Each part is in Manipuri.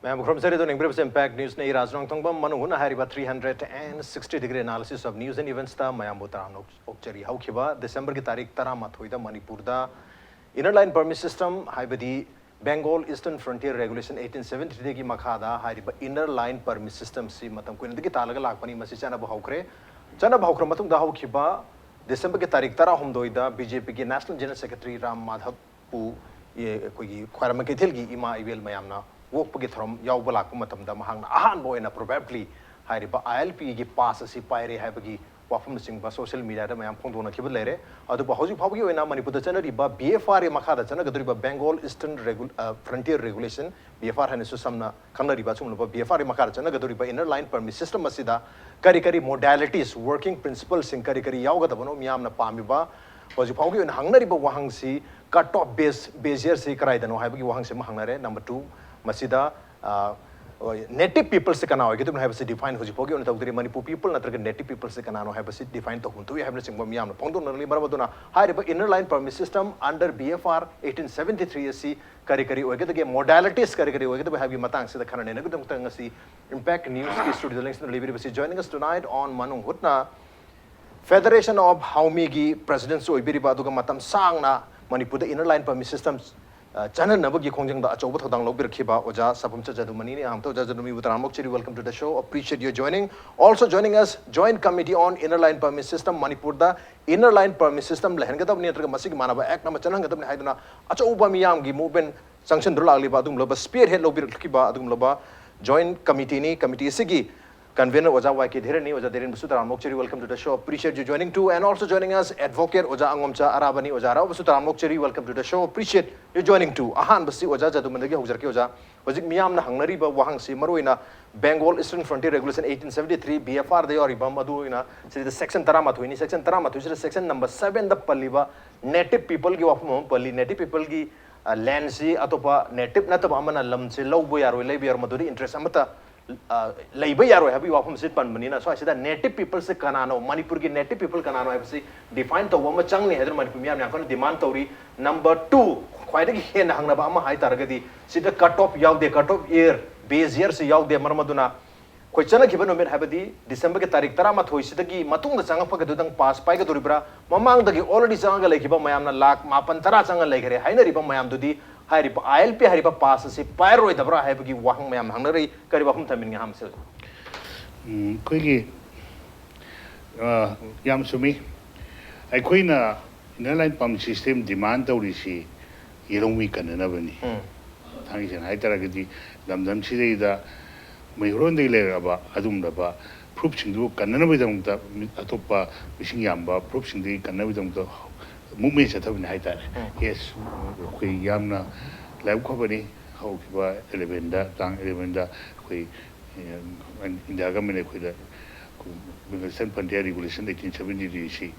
Ma'am, from Sari doing brief impact news nei Raj Nongthombam Manung Hutna hariba 360-degree analysis of news and events ta mayam botaran okchari haukiba December ki tarikh 13 da Manipur da inner line permit system haibadi Bengal Eastern Frontier Regulation 1873 ki makhada hariba inner line permit system si matam ko indigi talaga lakpani masi chana bahukre matung da haukiba December ki tarikh 13 da BJP ki National General Secretary Ram Madhav pu ye koi khwarama ke thil gi ima ivel mayamna work pagi throm yaw balak matam da mahang ahan boy na probably hariba ILP gi pass asi paire haibagi wafum sing ba social media da mayam phong dona khibal lere adu ba hoji phawgi oina Manipur da chanari ba BFR e makha da chana gadri ba Bengal Eastern Frontier Regulation BFR hanesu samna khamnari ba chumlo ba BFR e makha da chana gadri ba inner line permit system asida kari modalities working principles sing kari yaw ga da bono miyam na pami ba hoji phawgi oina hangnari ba wahang si cut off base year si karai da no haibagi wahang se mahangnare number 2 Masida native people se kana hoy have se define hoji pogi on tawdri Manipur people natraga native people se kana no have se define to huntu we have sing miyam no pongdo nali barabaduna hariba inner line permit system under BFR 1873 si kari ogede modalities kari ogede have matang se khana ne gudung tangasi impact news ki studio links no libri basi joining us tonight on Manung Hutna Federation of Haomee gi president so ibiri ba duga matam sangna Manipur the inner line permit systems channel nabagi khongjang da achoba thodang lobir khiba oja Sapamcha Jadumani ni amto oja Jadumani Butaramok chiri welcome to the show appreciate you joining also joining us joint committee on inner line permit system Manipur da inner line permit system lehen gadab ni tra masig manaba act na chanang gadab ni haiduna achoba miyam gi movement sanction dur lagli ba dum loba spearhead lobir khiba adum loba joint committee sigi Convenor Oja YK Dhiren ni Oja Dhiren Basudaram Mokcheri welcome to the show appreciate you joining too and also joining us advocate Oja Angomcha Araba ni Oja Rao Basudaram Mokcheri welcome to the show appreciate you joining too ahan basi Oja Jadumani gi hogjar ki Oja hojik miyam na hangnari ba wahang si maruina Bengal Eastern Frontier Regulation 1873 BFR de ori bam adu ina the section tarama thuini section tarama thu section number 7 da palliba native people gi wafum palli native people gi land si atopa native na to amana lam se lawbo yaro lay yar maduri interest amata labor yaro habi wafum sit pan manina so asida native people se kanano Manipur ki native people kanano habsi define to wama changni hedar Manipur miyam yakon demand tori number 2 khwaida ki hen hangna ba ama hai taragadi sida cut off year base year se yaw de marmaduna question ki bano mer habadi December ke tarik tarama thoi sida ki matung da changa phag dudang pass pai ga doribra mamang da ki already changa ga lekiba mayam na lakh mapan tara changa legare haina riba mayam dudi hariba ILP hariba pass si pyro dabra haibagi wahang mayam hangnari kariba hum thamin ngam sel koigi yam sumi ai koina inner line pump system demand tawri si yerongi kanana bani thangi sen hai taragadi damdam si da mayron de le ba adum da ba proof singdu kanana bidam da atopa bising yamba proof singdi kanana bidam da mummy chatabni hai tare yes koi yamna live company how kiba 11 da tang 11 da koi india government koi da Bengal Frontier Regulation 1873 si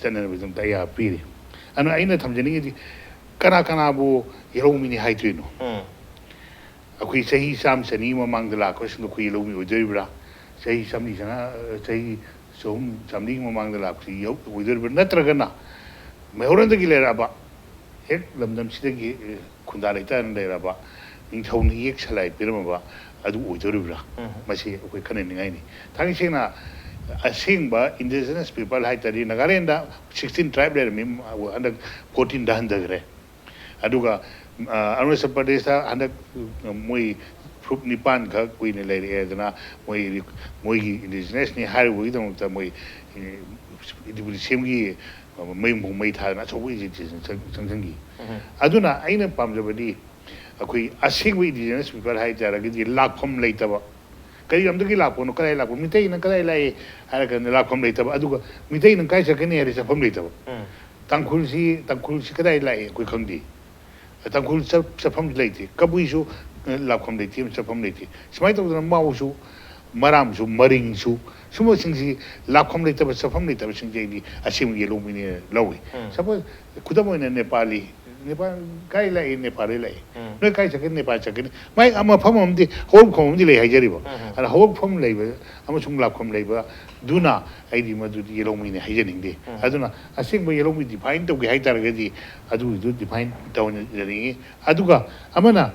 sanana bidam da ya piri ana aina thamjani gi kana bu yeromi ni hai trino akui sahi sam sani mamang dala ko sing ko yeromi ojoibra sahi samni sana sahi som samni mamang dala ko yo ojoibra natragana Mayroon the Gileraba, Heck, Lamdam Sitaki, Kundalita and Leraba, in town Yexalite, Pirama, Adu Ujuribra, Masi, we can in any. Tangishina, a sing by indigenous people like that in Nagarenda, 16 tribes there, under 14 Dandagre. Aduga, Anwesa Padesa, under Mui, Fruit Nipan, Queen Lady Edna, Mui indigenous, Harry Widom, Mui, it will seem may tha na so we changjangi aduna aina pamjabadi akoi asing we indigenous people hai jaragi lakhom leitaba kai amdagi lakho no kai lakho mitei na kai lai harakan lakhom leitaba aduga mitei na kai sakani hari safam leitaba tangkhul si kai lai koi khangdi tangkhul safam leiti kabui su lakhom leiti safam leiti smai to na mau su maram su maring su sumo singsi lakhom leitaba safam leitaba singji asim yelo mini lawi suppose kudamo in Nepali kai lai Nepali lai no kai chakin Nepal chakin mai ama phamam di hom khom di lai hajariba ana hom phom leiba ama sung lakhom leiba duna aidi madu yelo mini hajaning di aduna asim yelo mini define to hai targadi adu define down ring aduga amana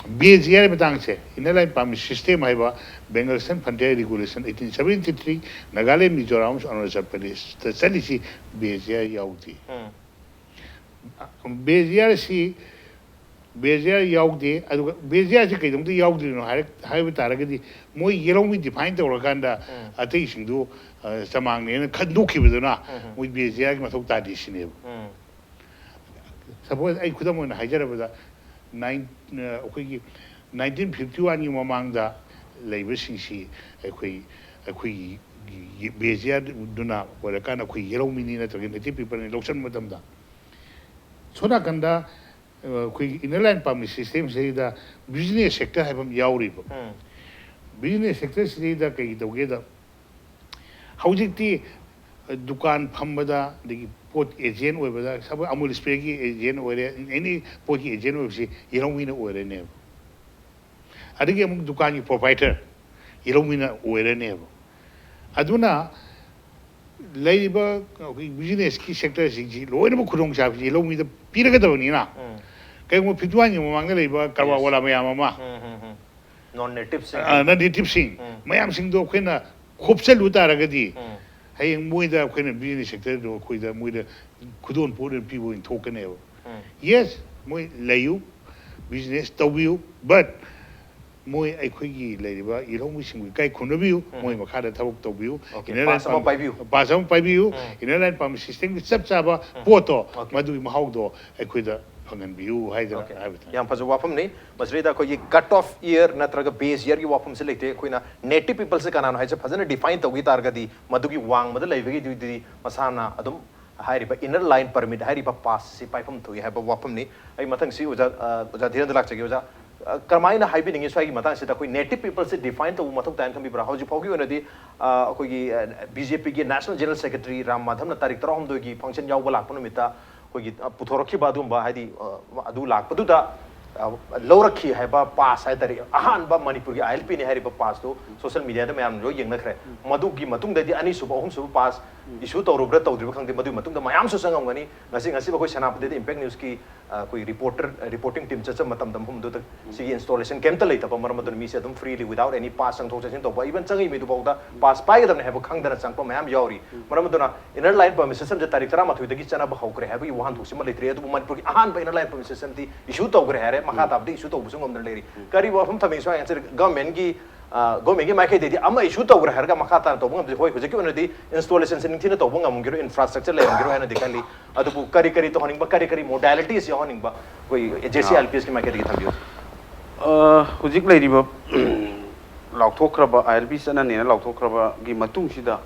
BAGR matangse inner line permit system haiba Bengal Sun Frontier Regulation 1873 Nagaland Mizoram Arunachal Pradesh the salisi BAGR yaudi BAGR yaudi adu BAGR se kaidong de yaudi no haiba taragadi moi yeromi define tawrakanda atei singdu samang ne khanduki biduna moi BAGR ki mathok ta disine suppose ai khudam on haijarabada 1951 ꯒꯤ ꯃꯃꯥꯡꯗ ꯂꯩꯕꯁꯤꯡꯁꯤ ꯑꯩꯈꯣꯏ ꯕꯦꯖꯤꯌꯥꯗꯨꯅ ꯑꯣꯏꯔꯀꯥꯟꯗ ꯑꯩꯈꯣꯏ ꯌꯦꯔꯧꯃꯤꯅꯤ ꯅꯠꯇ꯭ꯔꯒ ꯅꯦꯇꯤꯚ ꯄꯤꯄꯜꯅꯤ ꯂꯧꯁꯤꯟꯕ ꯃꯇꯝꯗ ꯁꯣꯝꯅꯥꯀꯟꯗ ꯑꯩꯈꯣꯏꯒꯤ ꯏꯟꯅꯔ ꯂꯥꯏꯟ ꯄꯥꯔꯃꯤꯠ ꯁꯤꯁꯇꯦꯝꯁꯤꯗ ꯕꯤꯖꯤꯅꯦꯁ ꯁꯦꯛꯇꯔ ꯍꯥꯏꯕ ꯑꯃ ꯌꯥꯎꯔꯤꯕ ꯕꯤꯖꯤꯅꯦꯁ ꯁꯦꯛꯇꯔꯁꯤꯗꯩꯗ ꯀꯩ ꯇꯧꯒꯦꯗ ꯍꯧꯖꯤꯛꯇꯤ ꯗꯨꯀꯥꯟ ꯐꯝꯕꯗ ꯑꯗꯒꯤ ꯄꯣꯠ ꯑꯦꯖꯦꯟ ꯑꯣꯏꯕꯗ ꯁꯄꯣꯁ ꯑꯃꯨꯜ ꯁ꯭ꯄ꯭ꯔꯦꯒꯤ ꯑꯦꯖꯦꯟ ꯑꯣꯏꯔꯦ ꯑꯦꯅꯤ ꯄꯣꯠꯀꯤ ꯑꯦꯖꯦꯟ ꯑꯣꯏꯕꯁꯤ ꯌꯦꯔꯧꯃꯤꯅ ꯑꯣꯏꯔꯅꯦꯕ ꯑꯗꯒꯤ ꯑꯃꯨꯛ ꯗꯨꯀꯥꯟꯒꯤ ꯄ꯭ꯔꯣꯄꯥꯏꯇꯔ ꯌꯦꯔꯧꯃꯤꯅ ꯑꯣꯏꯔꯅꯦꯕ ꯑꯗꯨꯅ ꯂꯩꯔꯤꯕ ꯑꯩꯈꯣꯏ ꯕꯤꯖꯤꯅꯦꯁꯀꯤ ꯁꯦꯛꯇꯔꯁꯤꯡꯁꯤ ꯂꯣꯏꯅꯃꯛ ꯈꯨꯗꯣꯡꯆꯥꯕꯁꯤ ꯌꯦꯔꯧꯃꯤꯗ ꯄꯤꯔꯒꯗꯕꯅꯤꯅ ꯀꯩꯒꯨꯝꯕ 51ꯒꯤ ꯃꯃꯥꯡꯗ ꯂꯩꯕ ꯀꯔꯕꯥꯔ ꯋꯥꯂꯥ ꯃꯌꯥꯝ ꯑꯃ non ꯅꯦꯇꯤꯚꯁꯤꯡ ꯃꯌꯥꯝꯁꯤꯡꯗꯣ ꯑꯩꯈꯣꯏꯅ ꯈꯣꯞꯆꯜꯂꯨ ꯇꯥꯔꯒꯗꯤ ꯍꯌꯦꯡ ꯃꯣꯏꯗ ꯑꯩꯈꯣꯏꯅ ꯕꯤꯖꯤꯅꯦꯁ ꯁꯦꯛꯇꯔꯗꯣ ꯑꯩꯈꯣꯏꯗ ꯃꯣꯏꯗ ꯈꯨꯗꯣꯜ ꯄꯣꯠ ꯄꯤꯕ ꯑꯣꯏꯅ ꯊꯣꯛꯀꯅꯦꯕ ꯌꯦꯁ ꯃꯣꯏ ꯂꯩꯌꯨ ꯕꯤꯖꯤꯅꯦꯁ ꯇꯧꯕꯤꯌꯨ but moi akhoi leiriba irong sing kai khunabiu moi makhada thabuk tobiu pasam paibiu inner pam system chap chaba poto madu mahaudo akhoi fangan biu haida yam phazu wafam nei masrida khoi cut off year natraga base year gi wafam se lekte khoina native people se kanano haise phajana define togi targadi madugi wang mada leibegi di masana adum hairiba inner line permit hairiba pass si paifam thoi haiba wafam ni ai mathang si uja dhiren dalak chagi uja करमाइना हाइबिनिंग स्वाई मतांग सिदा कोई नेटिव पीपल से डिफाइन तो मथक तान खमी ब्रा हौजी फौगी ओनदी कोई बीजेपी के national general secretary Ram Madhav ना तारीख 3 की फंक्शन याव लाख नुमिता कोई पुथोरखी बादुम बा हादी अदु लाख पदुदा लौरखी हैबा पास है तरी अहान बा मणिपुर की ILP ने हैरिबा पास तो सोशल मीडिया द मयाम लो यंगनखरे मदु की मतुंग ददी अनि सुब अहुम सुब पास इशू तौरुब्रा तौद्रिबा खंगदे मदु मतुंग द मयाम सु संगमगनी ngasi ba koi sanapade impact news ki koi reporting team chacha matam dam hum do ta si installation kem ta leita ba maram mi se dum freely without any pass sang thok chasin to ba even changi mi du bawda pass pai ga dam ne hebo khangdana changpa mayam yauri maram na inner line permission sam ja tarik 13 dagi chana ba hokre hebo wahan thok sim leitre du manipur ki ahan ba inner line permission sam ti issue tawgre hare makha tabdi issue to busung omna leri kari wa hum thaming so answer government ki government ki makai dedi ama issue tawgre hare ga makha ta to bung hoi hojiki onadi installation sin thina to bung amungiro infrastructure le amungiro hana dikali adu kari to honing ba kari modalities yo honing ba koi JCILPS ki makai dedi thambiyo hojik leiri ba laukthokraba ILPS ana ne laukthokraba gi matung sida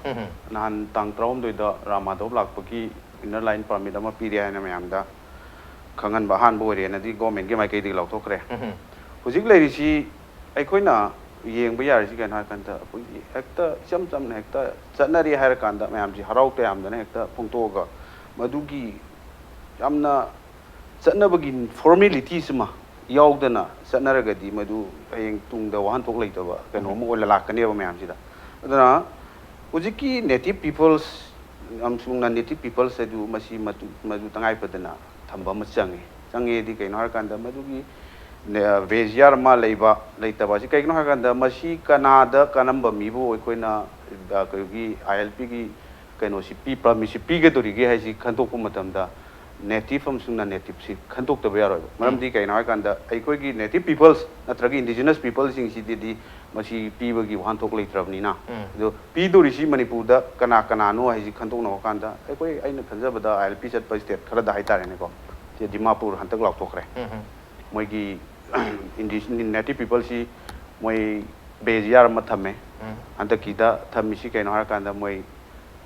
nan tang traum doida ramadov lakpaki inner line permit ama piri ana mayam da khangan ba han bo re na di government ge mai kai di laukthokre hojik leiri si aikoina yeng ba yar si kan ha kan ta hekta cham na hekta chanari har kan da mayam ji harau te am da hekta phungto ga madugi yamna chanabagi formalities ma yaudana chanaraga di madu ayeng tung da wahan thok leitaba kano mo la lakane ba mayam sida adana hojiki native peoples am sung na native peoples edu masi madu tangai padana thamba ma change di kaino har kan da madugi veziyar ma leiba leitaba si kaino har kan da masi kanada kanamba mibo koina gi ILP gi kaino si pi permit si pi ge dori ge hai si khantok matam da native am sung na native si khantok ta ba yaro maram di kaino har kan da aikoi gi native peoples natragi indigenous peoples sing si di masi pi ba gi wahan thok leitrabni na do pi dori si manipur da kana no hai si khantok no kan da aikoi aina khanjaba da ILP chat pa state khara da hai tare ne ko te dimapur hantak lauk thokre moi gi indigenous native people si moi beziyar ma thame hantak ki da thami si kaino har kan da moi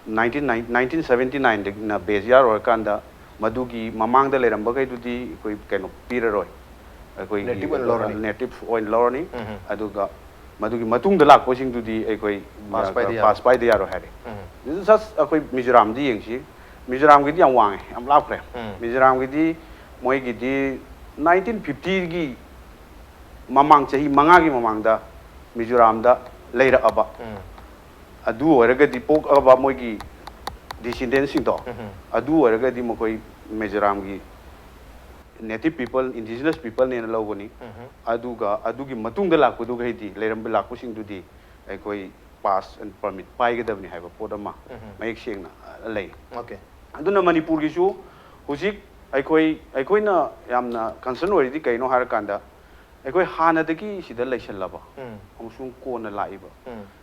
1979 de na beziyar or kan da madugi mamang da leram ba kai du di koi kaino piraroi koi native oil learning aduga madugi matung da lak posing du di koi pass pai de yaro hare this is just koi mizoram di yeng si mizoram gi di yang wang am lap kre mizoram gi di moi gi di 1950 gi mamang chahi manga gi mamang da mizoram da leira aba adu oraga di pok aba moi gi descendants sing to adu oraga di mo koi mizoram gi native people, indigenous people ne na lawani aduga adugi matungda lakpudu gaidi leram lakpusing dudi aikoi pass and permit pai gadabni haiba podama mayek sengna lay okay aduna manipur gi su hujik aikoi na yamna concern oridi kaino har kanda aikoi hana dagi sida laisallaba amsung ko na laiba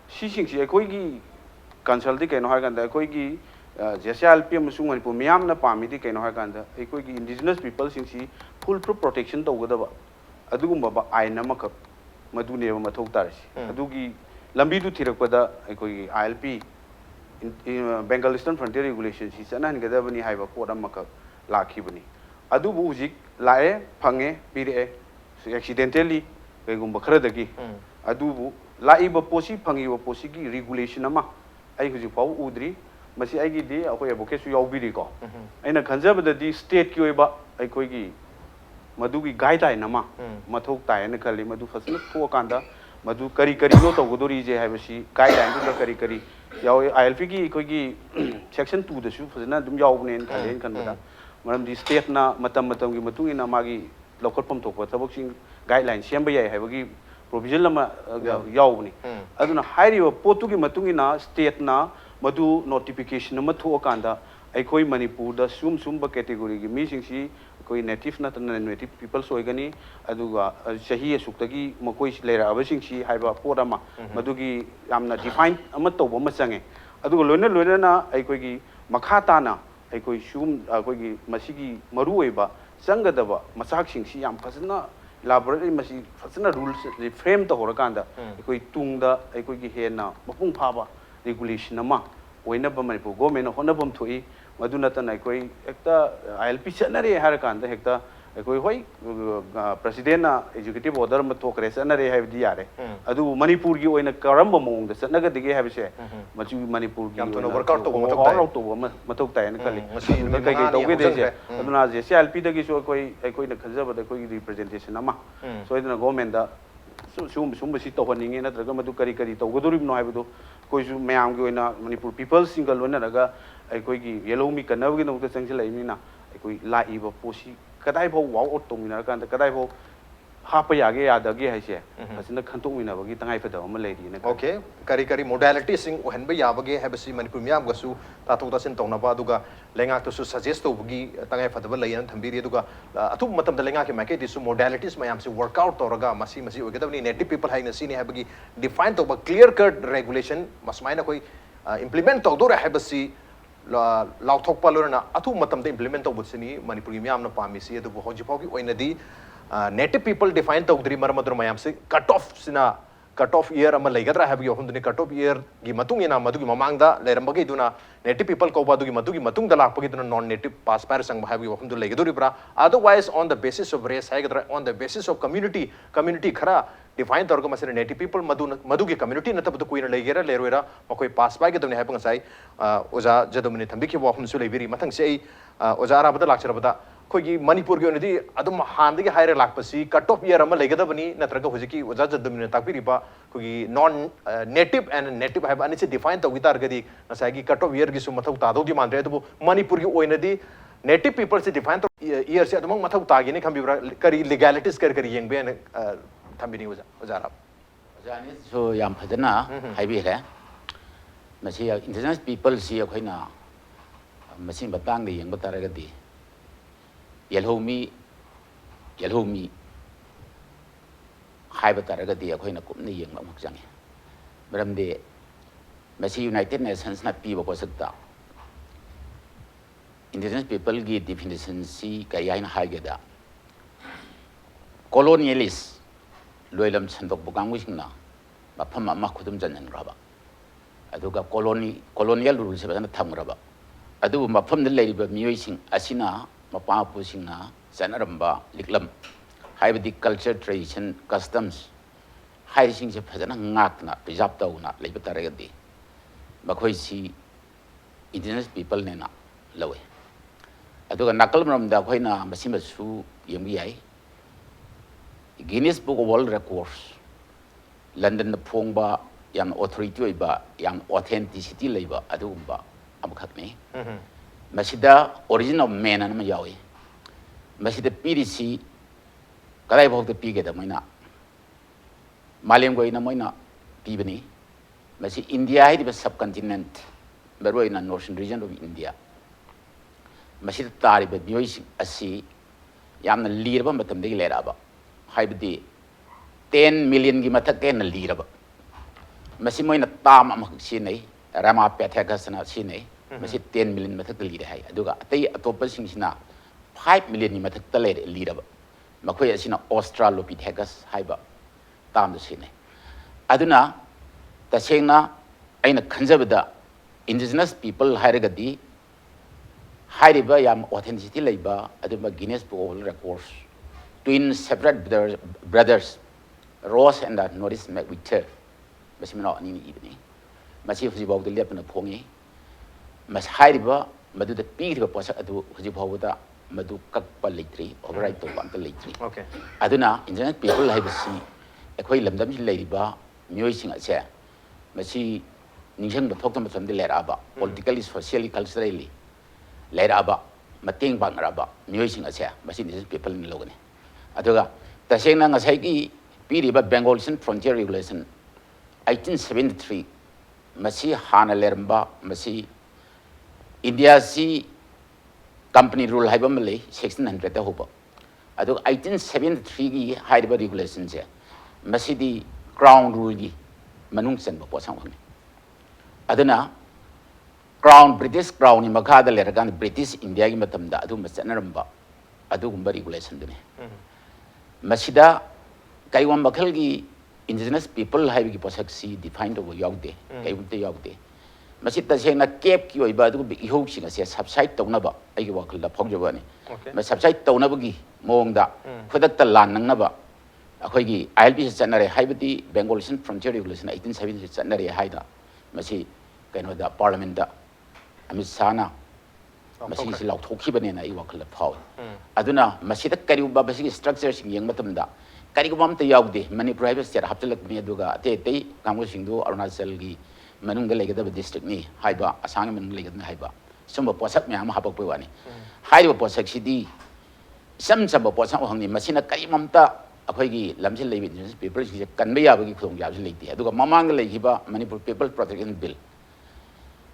si sing si aikoi gi council di kaino har kanda aikoi gi JCILPS amsung manipur miyam na pami di kaino har kanda aikoi gi indigenous people sing si full protection tawgadaba adugumba ba aina makap madune ba mathok tarisi adugi lambi du thirakpada aikoi ILP Bengal Eastern Frontier Regulations si sanan gadabani haiba poda makap lakhibani adubu hujik lae phange pire accidentally kaigumba kharadagi adubu laiba posi phangi ba posi gi regulation ama ai hujik pau udri masi ai gi di akoi advocate su yaubiri ko aina khanjabada di state ki oiba aikoi gi madugi guideline ama mathok tai na khali madu fasna tho kanda madu kari no tawgodori je haibasi guideline du kari kari yaw ILP gi koi gi section 2 da su fasna dum yawbne khalen kanbada maram di state na matam gi matungina magi local pom thokwa thabok sing guideline semba yai haibagi provision lama yawbni aduna hairiwa potu gi matungina state na madu notification ma tho kanda aikoi manipur da sum ba category gi mi sing si koi native na tan native people soigani aduga chahi suktagi makoi lera abasing si haiba podama madugi yamna define ama toba ma change aduga loina na aikoi gi makha ta na aikoi sum aikoi gi masigi maru oiba changadaba masak sing si yam phasna laboratory masi phasna rules frame to horakanda aikoi tungda aikoi gi hena mapung phaba regulation ama oina ba manipur government honabam thoi maduna tan aikoi ekta ILP chanare har kanda hekta aikoi hoi president na executive order ma thokre chanare haibdi yare adu manipur gi oina karamba mong da chanaga dige haibse machu manipur gi yam to workout to matok tai na kali kai kai tawge de je aduna JCILPS da gi so aikoi na khajaba da koi representation ama so iduna government da sum si to honinge na traga madu kari tawgodori no haibdu koi su mayam gi oina manipur people single lona daga aikoi gi yellow mi kanab gi no ta changse lai mi na aikoi lai ba posi kadai bho wow out tong mina kan kadai bho ha pa ya ge ya da ge hai se asina khantok mina ba gi tangai fa da ma lai ri na okay kari modality sing ohen ba ya ba ge habasi manipur miyam ga su ta thok ta sin tong na ba duga lenga to su suggest to gi tangai fa da ba lai an thambiri duga atu matam da lenga ke ma ke di su modalities mayam se workout to raga masi ogadabni native people hai na sini habagi define to ba clear cut regulation masmai na koi implement to do ra habasi lauthokpa lorna atu matam da implement to butsini manipur miyam na pamisi adu hoji phogi oinadi native people define to dri marmadru mayam se cut off year ama legadra have you hundni cut off year gi matung ina madugi mamangda lerambagi duna native people ko badugi matung da lakpagi duna non native pass par sang have you hundu legaduri bra otherwise on the basis of race hagadra on the basis of community khara define torga masere native people madugi community na tabdu kuina legera lerwera makoi pass by geduni haipang sai oja jadumani thambiki wa humsu lebiri mathang sei oja arabada lakcharabada kogi manipur gi onidi adum handigi haire lakpasi cut off year ama legadabani natraga hojiki oja jadumani takpiri ba kogi non native and native have ani se define to witar gadi nasai gi cut off year gi su mathau ta do gi mandre adu manipur gi oinadi native people se define to year se adum mathau ta gi ne khambibra kari legalities kari yengbe an thambini oja arab Jani so yam phadana haibi re masi indigenous people si akhoina masi batang de yeng batara gadi Haomee hai batara gadi akhoina kumni yeng mak jange maramde masi United Nations na pi ba ko sakta indigenous people gi definition si kayain haigeda colonialist loilam chandok bukang wisingna mafam ama khudum janan raba aduga colonial rules ba na thamraba adu mafam de leiba miyoising asina mapa pusingna sanaramba liklam haibadi culture tradition customs haising se phajana ngakna preserve tawna leiba taragadi makhoi si indigenous people ne na lawe aduga nakal maramda khoina masimasu yemgi ai Guinness Book of World Records London phongba yang authority oiba yang authenticity leiba adugumba amkhakni masida origin of man anama yawi masih the PDC kadai bahog the pige da moina malem goi na moina pibani masih India hai di subcontinent baru ina northern region of India masih tari ba bioi asi yamna lirba matam de lera ba hai bdi 10 million gi mathak ke na lirba masih moina tam am si nei rama pathakasana si nei masih 10 million mathak lira hai aduga atai atopa sing sina 5 million ni mathak tale liraba makhoi asina australopithecus haiba tam si nei aduna tasengna aina khanjabada indigenous people hairagadi hairiba yam authenticity leiba aduma Guinness Book of World Records twin separate brothers Ross and Norris McWhirter masimino ani ibni masi huji baw de lepna phongi mas hairiba madu de piriba posak adu huji bawda madu kakpa leitri override to ban leitri okay aduna indigenous people haibasi ekhoi lamdam si leiriba mioi sing ache masi ningsang ba thoktam sam de leraba politically socially culturally leraba mateng bang raba mioi sing ache masi indigenous people ni logane aduga tasengna ngasai ki piriba Bengal Frontier Regulation 1873 masi hana leramba masi India si company rule haiba malay 1600 ta hoba adu 1873 gi haiba regulation je masi di crown rule gi manung sen ba posang hone aduna crown British crown ni makha da leragan British India gi matam da adu masanaramba adu gumba regulation dune masida kaiwam bakhal gi indigenous people haiba gi posak si defined over yaude kaiwam te yaude masih tasengna cap ki oiba adu bi ihok singa se subside tawna ba ai gi wakal da phokjaba ni ma subside tawna ba gi mong da khodak ta lan nang na ba akhoi gi ILPS chanare haibati Bengal Frontier Regulation 1870 chanare haida masih kaino da parliament da Amit Sana masih si lauk thokhi bane na ai wakal da phaw aduna masih da kari ba basi structure sing yang matam da kari ko mam te yaude Manipur haibas ser haptalak me aduga te te kamu singdu Arunachal gi Manung ga legada district ni haiba asang manung legada haiba sumba posak me am habak pe wani haiba posak sidi sam samba posak hangni masina kari mamta akhoi gi lamsil lebi people si kan be yabagi khong yab leiti aduga mamang ga legiba Manipur People Protection Bill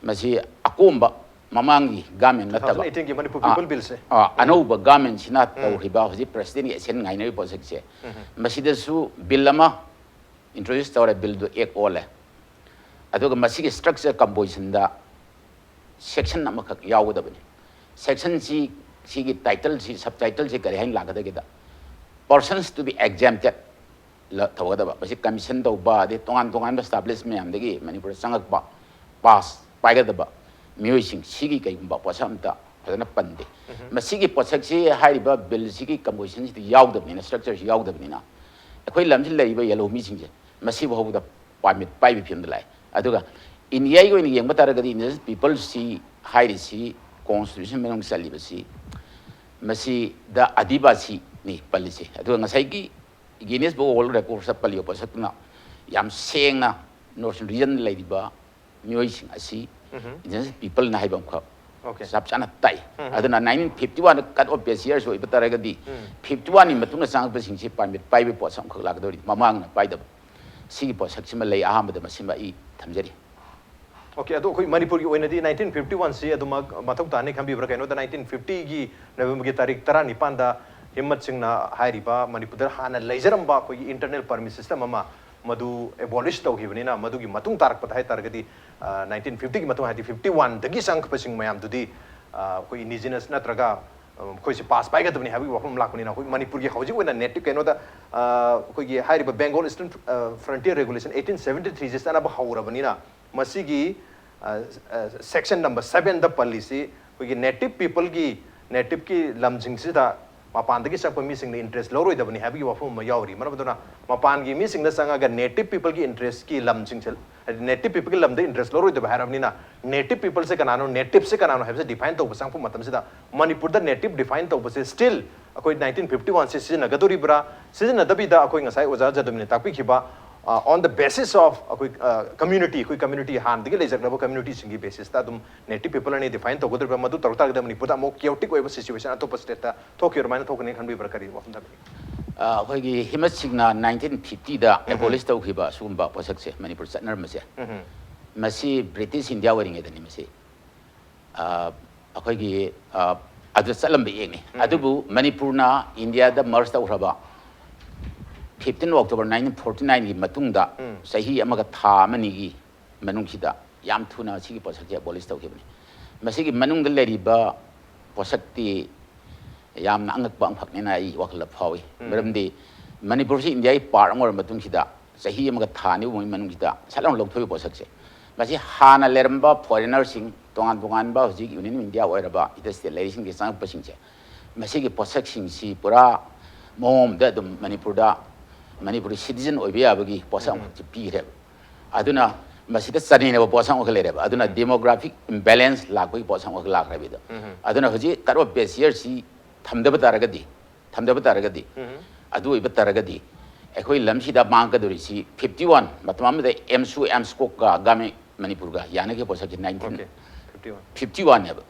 masi akomba mamangi gamen lataba 2018 gi Manipur People Bill se anouba gamen sina tawriba hoji president gi sen ngai nei posak se masida su bill lama introduce tawra bill do ek ole aduga masigi structure composition da section namakak yawudabani section si sigi title si subtitle si kare hain lagadagida persons to be exempted la tawadaba basi commission do ba de tongan establishment amdagi Manipur sangak ba pass paigadaba mioi sigi kai ba posamta adana pande masigi posak si haiba bill sigi composition si yawudabani structure si yawudabani na akhoi lamjil leiba yellow mi singje masi bahawda permit pai bi phimdalai aduga India go ni yeng batara gadi indigenous people si hairi si constitution menong saliba si masi da adibasi ni palisi aduga ngasai ki Guinness Book of World Records sa palio pasakna yam sengna northern region laiba mioi sing asi indigenous people na haibam kha okay sabchana tai aduna 1951 cut off base years so ibatara gadi 51 ni matuna sang pa sing si permit pai bi po sam khak dori mamang na pai da si po saksima lei aham da masima i thamjari okay ado khoi Manipur gi oinadi 1951 se aduma mathok tane khambi bra kaino da 1950 gi November gi tarik 19 da himmat singh na hairiba Manipur da hana leijaramba khoi internal permit system ama madu abolish tau gi na madu gi matung tarak patai targadi 1950 gi matung hadi 51 dagi sang pasing mayam dudi khoi indigenous na traga khoi se pass pai ga dubni habi wafam lakuni na khoi Manipur gi hauji oina native kaino da khoi gi hairiba Bengal Eastern Frontier Regulation 1873 jistana ba haura bani na masigi section number 7 the policy we native people ki native ki lamjing sida mapan da ki sakpa mi sing interest loroi da bani habi wafum ma yauri manabaduna mapan gi mi sing da sanga ga native people ki interest ki lamjing chal native people ki lamda interest loroi da haramni na native people se kanano native se kanano have define to basang pu matam sida Manipur da native define to base still akoi 1951 se season nagadori bra season nadabi da akoi ngasai oja jadumni takpi khiba on the basis of community han digi lejaknabo community singi basis ta dum native people ani define to godra madu tarta da Manipur da mo chaotic oiba situation atop state ta thokir mana thokni khan bi barakari wa hunda ꯑꯩꯈꯣꯏꯒꯤ ꯍꯤꯃꯠ ꯁꯤꯡꯅ 1950ꯗ ꯑꯦꯕꯣꯂꯤꯁ ꯇꯧꯈꯤꯕ ꯁꯤꯒꯨꯝꯕ ꯄꯣꯠꯁꯛꯁꯦ ꯃꯅꯤꯄꯨꯔ ꯆꯠꯅꯔꯝꯕꯁꯦ ꯃꯁꯤ ꯕ꯭ꯔꯤꯇꯤꯁ ꯏꯟꯗꯤꯌꯥ ꯑꯣꯏꯔꯤꯉꯩꯗꯅꯤ ꯃꯁꯤ ꯑꯩꯈꯣꯏꯒꯤ ꯑꯗꯨ ꯆꯠꯂꯝꯕ ꯌꯦꯡꯅꯤ ꯑꯗꯨꯕꯨ ꯃꯅꯤꯄꯨꯔꯅ ꯏꯟꯗꯤꯌꯥꯗ ꯃꯔꯖ ꯇꯧꯈ꯭ꯔꯕ 15 ꯑꯣꯛꯇꯣꯕꯔ 1949ꯒꯤ ꯃꯇꯨꯡꯗ ꯆꯍꯤ ꯑꯃꯒ ꯊꯥ ꯑꯃꯅꯤꯒꯤ ꯃꯅꯨꯡꯁꯤꯗ ꯌꯥꯝ ꯊꯨꯅ ꯁꯤꯒꯤ ꯄꯣꯠꯁꯛꯁꯦ ꯑꯦꯕꯣꯂꯤꯁ ꯇꯧꯈꯤꯕꯅꯤ ꯃꯁꯤꯒꯤ ꯃꯅꯨꯡꯗ ꯂꯩꯔꯤꯕ ꯄꯣꯠꯁꯛꯇꯤ ꯌꯥꯝꯅ ꯑꯉꯛꯄ ꯑꯃꯈꯛꯅꯦꯅ ꯑꯩ ꯋꯥꯈꯜꯗ ꯐꯥꯎꯏ ꯃꯔꯝꯗꯤ ꯃꯅꯤꯄꯨꯔꯁꯤ ꯏꯟꯗꯤꯌꯥꯒꯤ ꯄꯥꯔꯠ ꯑꯃ ꯑꯣꯏꯔꯕ ꯃꯇꯨꯡꯁꯤꯗ ꯆꯍꯤ ꯑꯃꯒ ꯊꯥ ꯑꯅꯤꯒꯤ ꯃꯅꯨꯡꯁꯤꯗ ꯁꯠ ꯂꯥꯎꯅ ꯂꯧꯊꯣꯛꯏꯕ ꯄꯣꯠꯁꯛꯁꯦ ꯃꯁꯤ ꯍꯥꯟꯅ ꯂꯩꯔꯝꯕ ꯐꯣꯔꯦꯅꯔꯁꯤꯡ ꯇꯣꯉꯥꯟ ꯇꯣꯉꯥꯟꯕ ꯍꯧꯖꯤꯛ ꯌꯨꯅꯤꯌꯟ ꯏꯟꯗꯤꯌꯥ ꯑꯣꯏꯔꯕ ꯏꯟꯇꯔ ꯁ꯭ꯇꯦꯠ ꯂꯩꯔꯤꯁꯤꯡꯒꯤ ꯆꯪꯉꯛꯄꯁꯤꯡꯁꯦ ꯃꯁꯤꯒꯤ ꯄꯣꯠꯁꯛꯁꯤꯡꯁꯤ ꯄꯨꯔꯥ ꯃꯑꯣꯡ ꯑꯃꯗ ꯑꯗꯨꯝ ꯃꯅꯤꯄꯨꯔꯗ ꯃꯅꯤꯄꯨꯔꯤ ꯁꯤꯇꯤꯖꯟ ꯑꯣꯏꯕ ꯌꯥꯕꯒꯤ ꯄꯣꯠꯁꯛ ꯑꯃꯈꯛꯁꯤ ꯄꯤꯈ꯭ꯔꯦꯕ ꯑꯗꯨꯅ ꯃꯁꯤꯗ ꯆꯅꯩꯅꯕ ꯄꯣꯠꯁꯛ ꯑꯃꯈꯛ ꯂꯩꯔꯦꯕ ꯑꯗꯨꯅ ꯗꯦꯃꯣꯒ꯭ꯔꯥꯐꯤꯛ ꯏꯝꯕꯦꯂꯦꯟꯁ ꯂꯥꯛꯄꯒꯤ ꯄꯣꯠꯁꯛ ꯑꯃꯈꯛ ꯂꯥꯛꯈ꯭ꯔꯦꯕ ꯑꯗꯨꯅ ꯍꯧꯖꯤꯛ ꯀꯠ ꯑꯣꯐ ꯕꯦꯁ ꯌꯔꯁꯤ ꯊꯝꯗꯕ ꯇꯥꯔꯒꯗꯤ ꯑꯗꯨ ꯑꯣꯏꯕ ꯇꯥꯔꯒꯗꯤ ꯑꯩꯈꯣꯏ ꯂꯝꯁꯤꯗ ꯃꯥꯡꯒꯗꯧꯔꯤꯁꯤ 51 ꯃꯇꯝ ꯑꯃꯗ ꯑꯦꯝꯁꯨ ꯑꯦꯝꯁꯀꯣꯛꯀ ꯒꯥꯃꯦ ꯃꯅꯤꯄꯨꯔꯒ ꯌꯥꯅꯈꯤꯕ ꯄꯣꯠꯁꯛꯁꯤ 1951ꯅꯦꯕ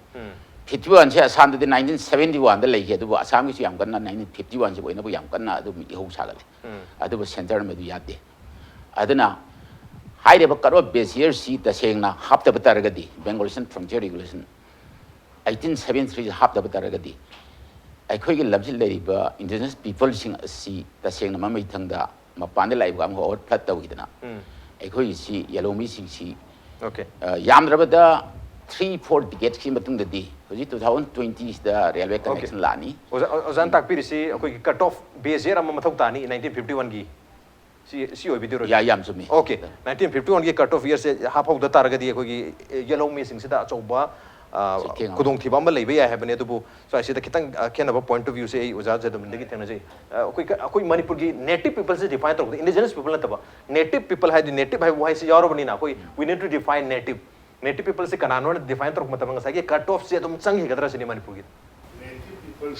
51ꯁꯦ ꯑꯁꯥꯝꯗꯗꯤ 1971ꯗ ꯂꯩꯈꯤ ꯑꯗꯨꯕꯨ ꯑꯁꯥꯝꯒꯤꯁꯨ ꯌꯥꯝ ꯀꯟꯅ 1951ꯁꯦ ꯑꯣꯏꯅꯕ ꯌꯥꯝ ꯀꯟꯅ ꯑꯗꯨꯝ ꯏꯍꯧ ꯁꯥꯒꯠꯂꯦ ꯑꯗꯨꯕꯨ ꯁꯦꯟꯇꯔ ꯑꯃꯗꯨ ꯌꯥꯗꯦ ꯑꯗꯨꯅ ꯍꯥꯏꯔꯤꯕ ꯀꯠ ꯑꯣꯐ ꯕꯦꯁ ꯌꯔꯁꯤ ꯇꯁꯦꯡꯅ ꯍꯥꯞꯇꯕ ꯇꯥꯔꯒꯗꯤ ꯕꯦꯡꯒꯣꯂꯤꯁꯟ ꯐ꯭ꯔꯣꯟꯇꯤꯌꯔ ꯔꯤꯒꯨꯂꯦꯁꯟ 1873 ꯍꯥꯞꯇꯕ ꯇꯥꯔꯒꯗꯤ ꯑꯩꯈꯣꯏꯒꯤ ꯂꯝꯁꯤ ꯂꯩꯔꯤꯕ ꯏꯟꯗꯤꯖꯤꯅꯁ ꯄꯤꯄꯜꯁꯤꯡ ꯑꯁꯤ ꯇꯁꯦꯡꯅ ꯃꯃꯩꯊꯪꯗ ꯃꯄꯥꯟꯗ ꯂꯥꯛꯏꯕ ꯑꯃꯒ ꯑꯣꯚꯔ ꯐ꯭ꯂꯠ ꯇꯧꯈꯤꯗꯅ ꯑꯩꯈꯣꯏꯒꯤꯁꯤ ꯌꯦꯂꯣꯃꯤꯁꯤꯡꯁꯤ ꯌꯥꯝꯗ꯭ꯔꯕꯗ 3-4 ꯗꯤꯀꯦꯠꯁꯀꯤ ꯃꯇꯨꯡꯗꯗꯤ ꯍꯧꯖꯤꯛ 2020ꯁꯤꯗ ꯔꯦꯜꯋꯦ ꯀꯅꯦꯛꯁꯟ ꯂꯥꯛꯑꯅꯤ ꯑꯣꯖꯥꯅ ꯇꯥꯛꯄꯤꯔꯤꯁꯤ ꯑꯩꯈꯣꯏꯒꯤ ꯀꯠ ꯑꯣꯐ ꯕꯦꯁ ꯌꯔ ꯑꯃ ꯃꯊꯧ ꯇꯥꯅꯤ 1951ꯒꯤ ꯁꯤ ꯑꯣꯏꯕꯤꯗꯣꯏꯔꯣ ꯌꯥꯝ ꯆꯨꯝꯃꯤ ꯑꯣꯀꯦ 1951ꯒꯤ ꯀꯠ ꯑꯣꯐ ꯌꯔꯁꯦ ꯍꯥꯞꯍꯧꯗ ꯇꯥꯔꯒꯗꯤ ꯑꯩꯈꯣꯏꯒꯤ ꯌꯦꯂꯣꯃꯤꯁꯤꯡꯁꯤꯗ ꯑꯆꯧꯕ ꯈꯨꯗꯣꯡꯊꯤꯕ ꯑꯃ ꯂꯩꯕ ꯌꯥꯏ ꯍꯥꯏꯕꯅꯤ ꯑꯗꯨꯕꯨ ꯁ꯭ꯋꯥꯏꯁꯤꯗ ꯈꯤꯇꯪ ꯈꯦꯠꯅꯕ ꯄꯣꯏꯟꯠ ꯑꯣꯐ ꯚ꯭ꯌꯨꯁꯦ ꯑꯩ ꯑꯣꯖꯥ ꯖꯗꯨꯃꯅꯤꯗꯒꯤ ꯊꯦꯡꯅꯖꯩ ꯑꯩꯈꯣꯏ ꯃꯅꯤꯄꯨꯔꯒꯤ ꯅꯦꯇꯤቭ ꯄꯤꯄꯜꯁꯦ ꯗꯤꯐꯥꯏꯟ ꯇꯧꯕꯗ ꯏꯟꯗꯤꯖꯤꯅꯁ ꯄꯤꯄꯜ ꯅꯠꯇꯕ ꯅꯦꯇꯤቭ ꯄꯤꯄꯜ ꯍꯥꯏꯗꯤ ꯅꯦꯇꯤቭ ꯍꯥꯏꯕ ꯋꯥꯍꯩꯁꯤ ꯌꯥꯎꯔꯕꯅꯤꯅ ꯑꯩꯈꯣꯏ ꯋꯤ ꯅꯤꯗ ꯇꯨ ꯗꯤꯐꯥꯏꯟ ꯅꯦꯇꯤቭ ꯄꯤꯄꯜꯁꯦ ꯀꯅꯥꯅꯣꯅ ꯗꯤꯐꯥꯏꯟ ꯇꯧꯔꯛꯄ ꯃꯇꯝꯗ ꯉꯁꯥꯏꯒꯤ ꯀꯠ ꯑꯣꯐꯁꯦ ꯑꯗꯨꯝ ꯆꯪꯈꯤꯒꯗ꯭ꯔꯥ ꯁꯤꯅꯤ ꯃꯅꯤꯄꯨꯔꯒꯤ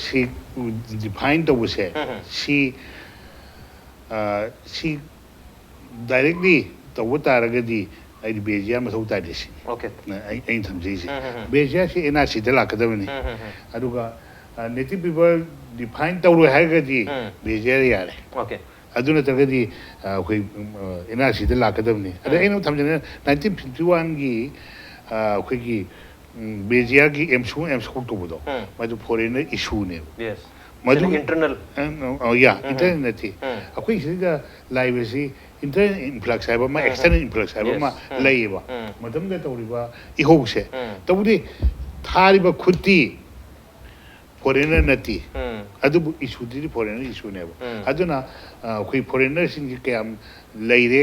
ꯁꯤ ꯗꯤꯐꯥꯏꯟ ꯇꯧꯕꯁꯦ ꯁꯤ ꯗꯥꯏꯔꯦꯛꯂꯤ ꯇꯧꯕ ꯇꯥꯔꯒꯗꯤ ꯑꯩꯗꯤ ꯕꯦꯖꯤꯌꯥ ꯃꯊꯧ ꯇꯥꯗꯦ ꯁꯤ ꯑꯩꯅ ꯊꯝꯖꯩꯁꯦ ꯕꯦꯖꯤꯌꯥꯁꯤ NRCꯗ ꯂꯥꯛꯀꯗꯕꯅꯤ ꯑꯗꯨꯒ ꯅꯦꯇꯤቭ ꯄꯤꯄꯜ ꯗꯤꯐꯥꯏꯟ ꯇꯧꯔꯣꯏ ꯍꯥꯏꯔꯒꯗꯤ ꯕꯦꯖꯤꯌꯥꯗ ꯌꯥꯔꯦ ꯑꯗꯨ ꯅꯠꯇ꯭ꯔꯒꯗꯤ ꯑꯩꯈꯣꯏ NRCꯗ ꯂꯥꯛꯀꯗꯕꯅꯤ ꯑꯗ ꯑꯩꯅ ꯊꯝꯖꯅꯤꯡꯉꯦ 1951ꯒꯤ ꯑꯩꯈꯣꯏꯒꯤ ꯕꯦꯖꯤꯌꯥꯒꯤ ꯑꯦꯝꯁꯀꯣꯛ ꯇꯧꯕꯗꯣ ꯃꯗꯨ ꯐꯣꯔꯦꯟꯅꯔ ꯏꯁꯨꯅꯦꯕ ꯃꯗꯨ ꯏꯟꯇꯔꯅꯦꯜ ꯅꯠꯇꯦ ꯑꯩꯈꯣꯏ ꯁꯤꯗ ꯂꯥꯛꯏꯕꯁꯤ internal influx ꯍꯥꯏꯕ ꯑꯃ external influx ꯍꯥꯏꯕ ꯑꯃ ꯂꯩꯌꯦꯕ ꯃꯇꯝꯗ ꯇꯧꯔꯤꯕ ꯏꯍꯧꯁꯦ ꯇꯧꯕꯗꯤ ꯊꯥꯔꯤꯕ ꯈꯨꯠꯇꯤ ꯐꯣꯔꯦꯟꯅꯔ ꯅꯠꯇꯦ ꯑꯗꯨꯕꯨ ꯏꯁꯨꯗꯤ ꯐꯣꯔꯦꯟꯅꯔ ꯏꯁꯨꯅꯦꯕ ꯑꯗꯨꯅ ꯑꯩꯈꯣꯏ ꯐꯣꯔꯦꯟꯅꯔꯁꯤꯡꯁꯤ ꯀꯌꯥꯝ ꯂꯩꯔꯦ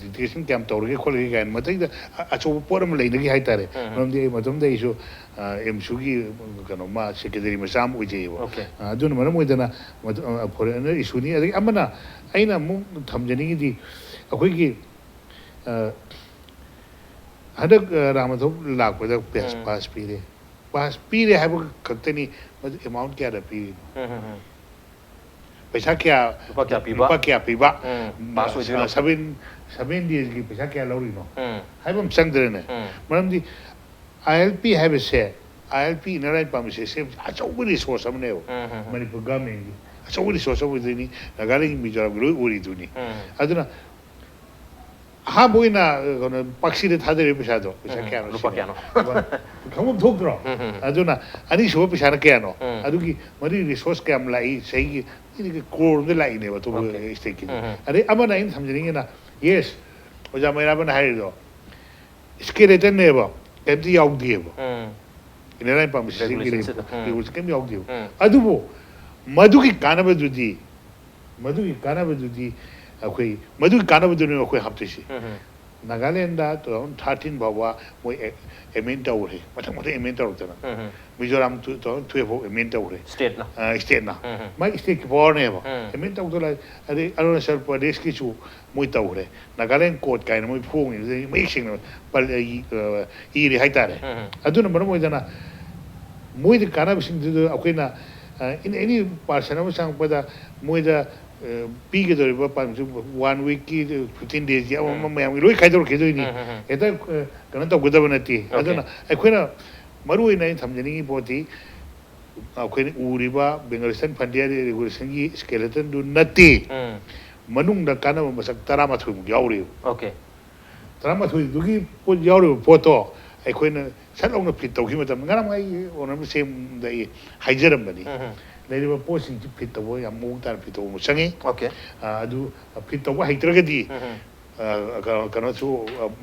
ꯗꯤꯇꯦꯛꯁꯟ ꯀꯌꯥꯝ ꯇꯧꯔꯒꯦ ꯈꯣꯠꯂꯒꯦ ꯀꯥꯏꯅ ꯃꯊꯪꯗ ꯑꯆꯧꯕ ꯄꯣꯠ ꯑꯃ ꯂꯩꯅꯒꯦ ꯍꯥꯏꯇꯥꯔꯦ ꯃꯔꯝꯗꯤ ꯑꯩ ꯃꯇꯝꯗ ꯑꯩꯁꯨ ꯑꯦꯝꯁꯨꯒꯤ ꯀꯩꯅꯣꯃ ꯁꯦꯀ꯭ꯔꯦꯇꯔꯤ ꯃꯆꯥ ꯑꯃ ꯑꯣꯏꯖꯩꯌꯦꯕ ꯑꯗꯨꯅ ꯃꯔꯝ ꯑꯣꯏꯗꯅ ꯐꯣꯔꯦꯟꯅꯔ ꯏꯁꯨꯅꯤ ꯑꯗꯒꯤ ꯑꯃꯅ ꯑꯩꯅ ꯑꯃꯨꯛ ꯊꯝꯖꯅꯤꯡꯉꯤꯗꯤ ꯑꯩꯈꯣꯏꯒꯤ ꯍꯟꯗꯛ ꯔꯥꯃꯥꯙꯧ ꯂꯥꯛꯄꯗ ꯄꯥꯁ ꯄꯤꯔꯦ ꯄꯥꯁ ꯄꯤꯔꯦ ꯍꯥꯏꯕ ꯈꯛꯇꯅꯤ ꯃꯗꯨ ꯑꯦꯃꯥꯎꯟ ꯀꯌꯥꯗ ꯄꯤꯔꯤꯅꯣ ꯄꯩꯁꯥ ꯀꯌꯥ ꯂꯨꯄꯥ ꯀꯌꯥ ꯄꯤꯕ 7 daysꯒꯤ ꯄꯩꯁꯥ ꯀꯌꯥ ꯂꯧꯔꯤꯅꯣ ꯍꯥꯏꯕ ꯑꯃ ꯆꯪꯗ꯭ꯔꯦꯅꯦ ꯃꯔꯝꯗꯤ ILP ꯍꯥꯏꯕꯁꯦ ILP inner line permit system ꯑꯆꯧꯕ ꯔꯤꯁꯣꯔꯁ ꯑꯃꯅꯦꯕ ꯃꯅꯤꯄꯨꯔ ꯒꯚꯔꯟꯃꯦꯟꯒꯤ ꯑꯆꯧꯕ ꯔꯤꯁꯣꯔꯁ ꯑꯃ ꯑꯣꯏꯗꯣꯏꯅꯤ ꯅꯥꯒꯥꯂꯦꯟꯒꯤ ꯃꯤꯖꯣꯔꯥꯝꯒꯤ ꯂꯣꯏ ꯑꯣꯏꯔꯤꯗꯨꯅꯤ ꯑꯗꯨꯅ ꯑꯍꯥꯟꯕ ꯑꯣꯏꯅ ꯀꯩꯅꯣ ꯄꯥꯛꯁꯤꯗ ꯊꯥꯗꯔꯤꯕ ꯄꯩꯁꯥ ꯀꯌꯥꯅꯣ ꯂꯨꯄꯥ ꯀꯌꯥꯅꯣ ꯈꯪꯐꯝ ꯊꯣꯛꯇ꯭ꯔꯣ ꯑꯗꯨꯅ ꯑꯅꯤꯁꯨꯕ ꯄꯩꯁꯥꯅ ꯀꯌꯥꯅꯣ ꯑꯗꯨꯒꯤ ꯃꯗꯨꯒꯤ ꯔꯤꯁꯣꯔꯁ ꯀꯌꯥꯝ ꯂꯥꯛꯏ ꯆꯍꯤꯒꯤ ꯀ꯭ꯔꯣꯔꯗ ꯂꯥꯛꯏꯅꯦꯕ ꯑꯇꯣꯞꯄ ꯁ꯭ꯇꯦꯠꯀꯤꯗꯤ ꯑꯗꯩ ꯑꯃꯅ ꯑꯩꯅ ꯊꯝꯖꯅꯤꯡꯉꯤꯅ ꯌꯦꯁ ꯑꯣꯖꯥ ꯃꯩꯔꯥꯕꯅ ꯍꯥꯏꯔꯤꯗꯣ ꯁ꯭ꯀꯦꯂꯦꯇꯟꯅꯦꯕ ꯀꯩꯝꯇ ꯌꯥꯎꯗꯦꯕ ꯏꯟꯅꯔ ꯂꯥꯏꯟ ꯄꯥꯔꯃꯤꯠ ꯁꯤꯁꯇꯦꯝꯒꯤ ꯔꯤꯒꯨꯂꯦꯁꯟ ꯀꯩꯝ ꯌꯥꯎꯗꯦꯕ ꯑꯗꯨꯕꯨ ꯃꯗꯨꯒꯤ ꯀꯥꯟꯅꯕꯗꯨꯗꯤ ꯑꯩꯈꯣꯏ ꯍꯥꯞꯇꯣꯏꯁꯤ ꯅꯥꯒꯥꯂꯦꯟꯗ 2013 ꯐꯥꯎꯕ ꯃꯣꯏ ꯑꯦꯃꯦꯟ ꯇꯧꯈ꯭ꯔꯦ ꯃꯊꯪ ꯑꯦꯃꯦꯟ ꯇꯧꯔꯛꯇꯅ ꯃꯤꯖꯣꯔꯥꯝ 2012 ꯐꯥꯎ ꯑꯦꯃꯦꯟ ꯇꯧꯈ꯭ꯔꯦ ꯁ꯭ꯇꯦꯠꯅ ꯃꯥꯒꯤ ꯁ꯭ꯇꯦꯠꯀꯤ ꯄꯋꯥꯔꯅꯦꯕ ꯑꯦꯃꯦꯟ ꯇꯧꯗꯅ ꯑꯗꯩ ꯑꯔꯨꯅꯥꯆꯜ ꯄ꯭ꯔꯗꯦꯁꯀꯤꯁꯨ ꯃꯣꯏ ꯇꯧꯈ꯭ꯔꯦ ꯅꯥꯒꯥꯂꯦꯟ ꯀꯣꯔꯠ ꯀꯥꯏꯅ ꯃꯣꯏ ꯐꯣꯡꯉꯤ ꯃꯌꯦꯛ ꯁꯦꯡꯅ ꯏꯔꯦ ꯍꯥꯏꯇꯥꯔꯦ ꯑꯗꯨꯅ ꯃꯔꯝ ꯑꯣꯏꯗꯅ ꯃꯣꯏꯗ ꯀꯥꯟꯅꯕꯁꯤꯡꯗꯨꯗ ꯑꯩꯈꯣꯏꯅ ꯏꯟ ꯑꯦꯅꯤ ꯄꯥꯔꯁꯟ ꯑꯃ ꯆꯪꯉꯛꯄꯗ ꯃꯣꯏꯗ ꯄꯤꯒꯗꯧꯔꯤꯕ ꯄꯥꯝꯁꯨ 1 weekꯀꯤ 15 days ꯑꯃ ꯃꯌꯥꯝꯒꯤ ꯂꯣꯏ ꯈꯥꯏꯗꯣꯔꯛꯈꯤꯗꯣꯏꯅꯤ ꯍꯦꯛꯇ ꯀꯩꯅꯣ ꯇꯧꯒꯗꯕ ꯅꯠꯇꯦ ꯑꯗꯨꯅ ꯑꯩꯈꯣꯏꯅ ꯃꯔꯨꯑꯣꯏꯅ ꯑꯩꯅ ꯊꯝꯖꯅꯤꯡꯉꯤ ꯄꯣꯠꯇꯤ ꯑꯩꯈꯣꯏꯅ ꯎꯔꯤꯕ ꯕꯦꯡꯒꯂꯤꯁꯇꯟ ꯐꯟꯗꯤꯌꯥꯔꯤ ꯔꯦꯒꯨꯂꯦꯁꯟꯒꯤ ꯁ꯭ꯀꯦꯂꯦꯇꯟꯗꯨ ꯅꯠꯇꯦ ꯃꯅꯨꯡꯗ ꯀꯥꯟꯅꯕ ꯃꯁꯛ 12ꯃꯨꯛ ꯌꯥꯎꯔꯤꯕ Okay. 12ꯗꯨꯒꯤ ꯄꯣꯠ ꯌꯥꯎꯔꯤꯕ ꯄꯣꯠꯇꯣ ꯑꯩꯈꯣꯏꯅ ꯁꯠ ꯂꯥꯎꯅ ꯐꯤꯠ ꯇꯧꯈꯤꯕ ꯃꯇꯝꯗ ꯉꯔꯥꯡ ꯑꯩ ꯑꯣꯅꯔꯕꯜ ꯁꯦꯝꯗ ꯑꯩ ꯍꯥꯏꯖꯔꯝꯕꯅꯤ ꯂꯩꯔꯤꯕ ꯄꯣꯠꯁꯤꯡꯁꯤ ꯐꯤꯠ ꯇꯧꯕ ꯌꯥꯝ ꯃꯑꯣꯡ ꯇꯥꯅ ꯐꯤꯠ ꯇꯧꯕ ꯆꯪꯉꯤ Okay. ꯑꯗꯨ ꯐꯤꯠ ꯇꯧꯕ ꯍꯩꯇ꯭ꯔꯒꯗꯤ ꯀꯩꯅꯣꯁꯨ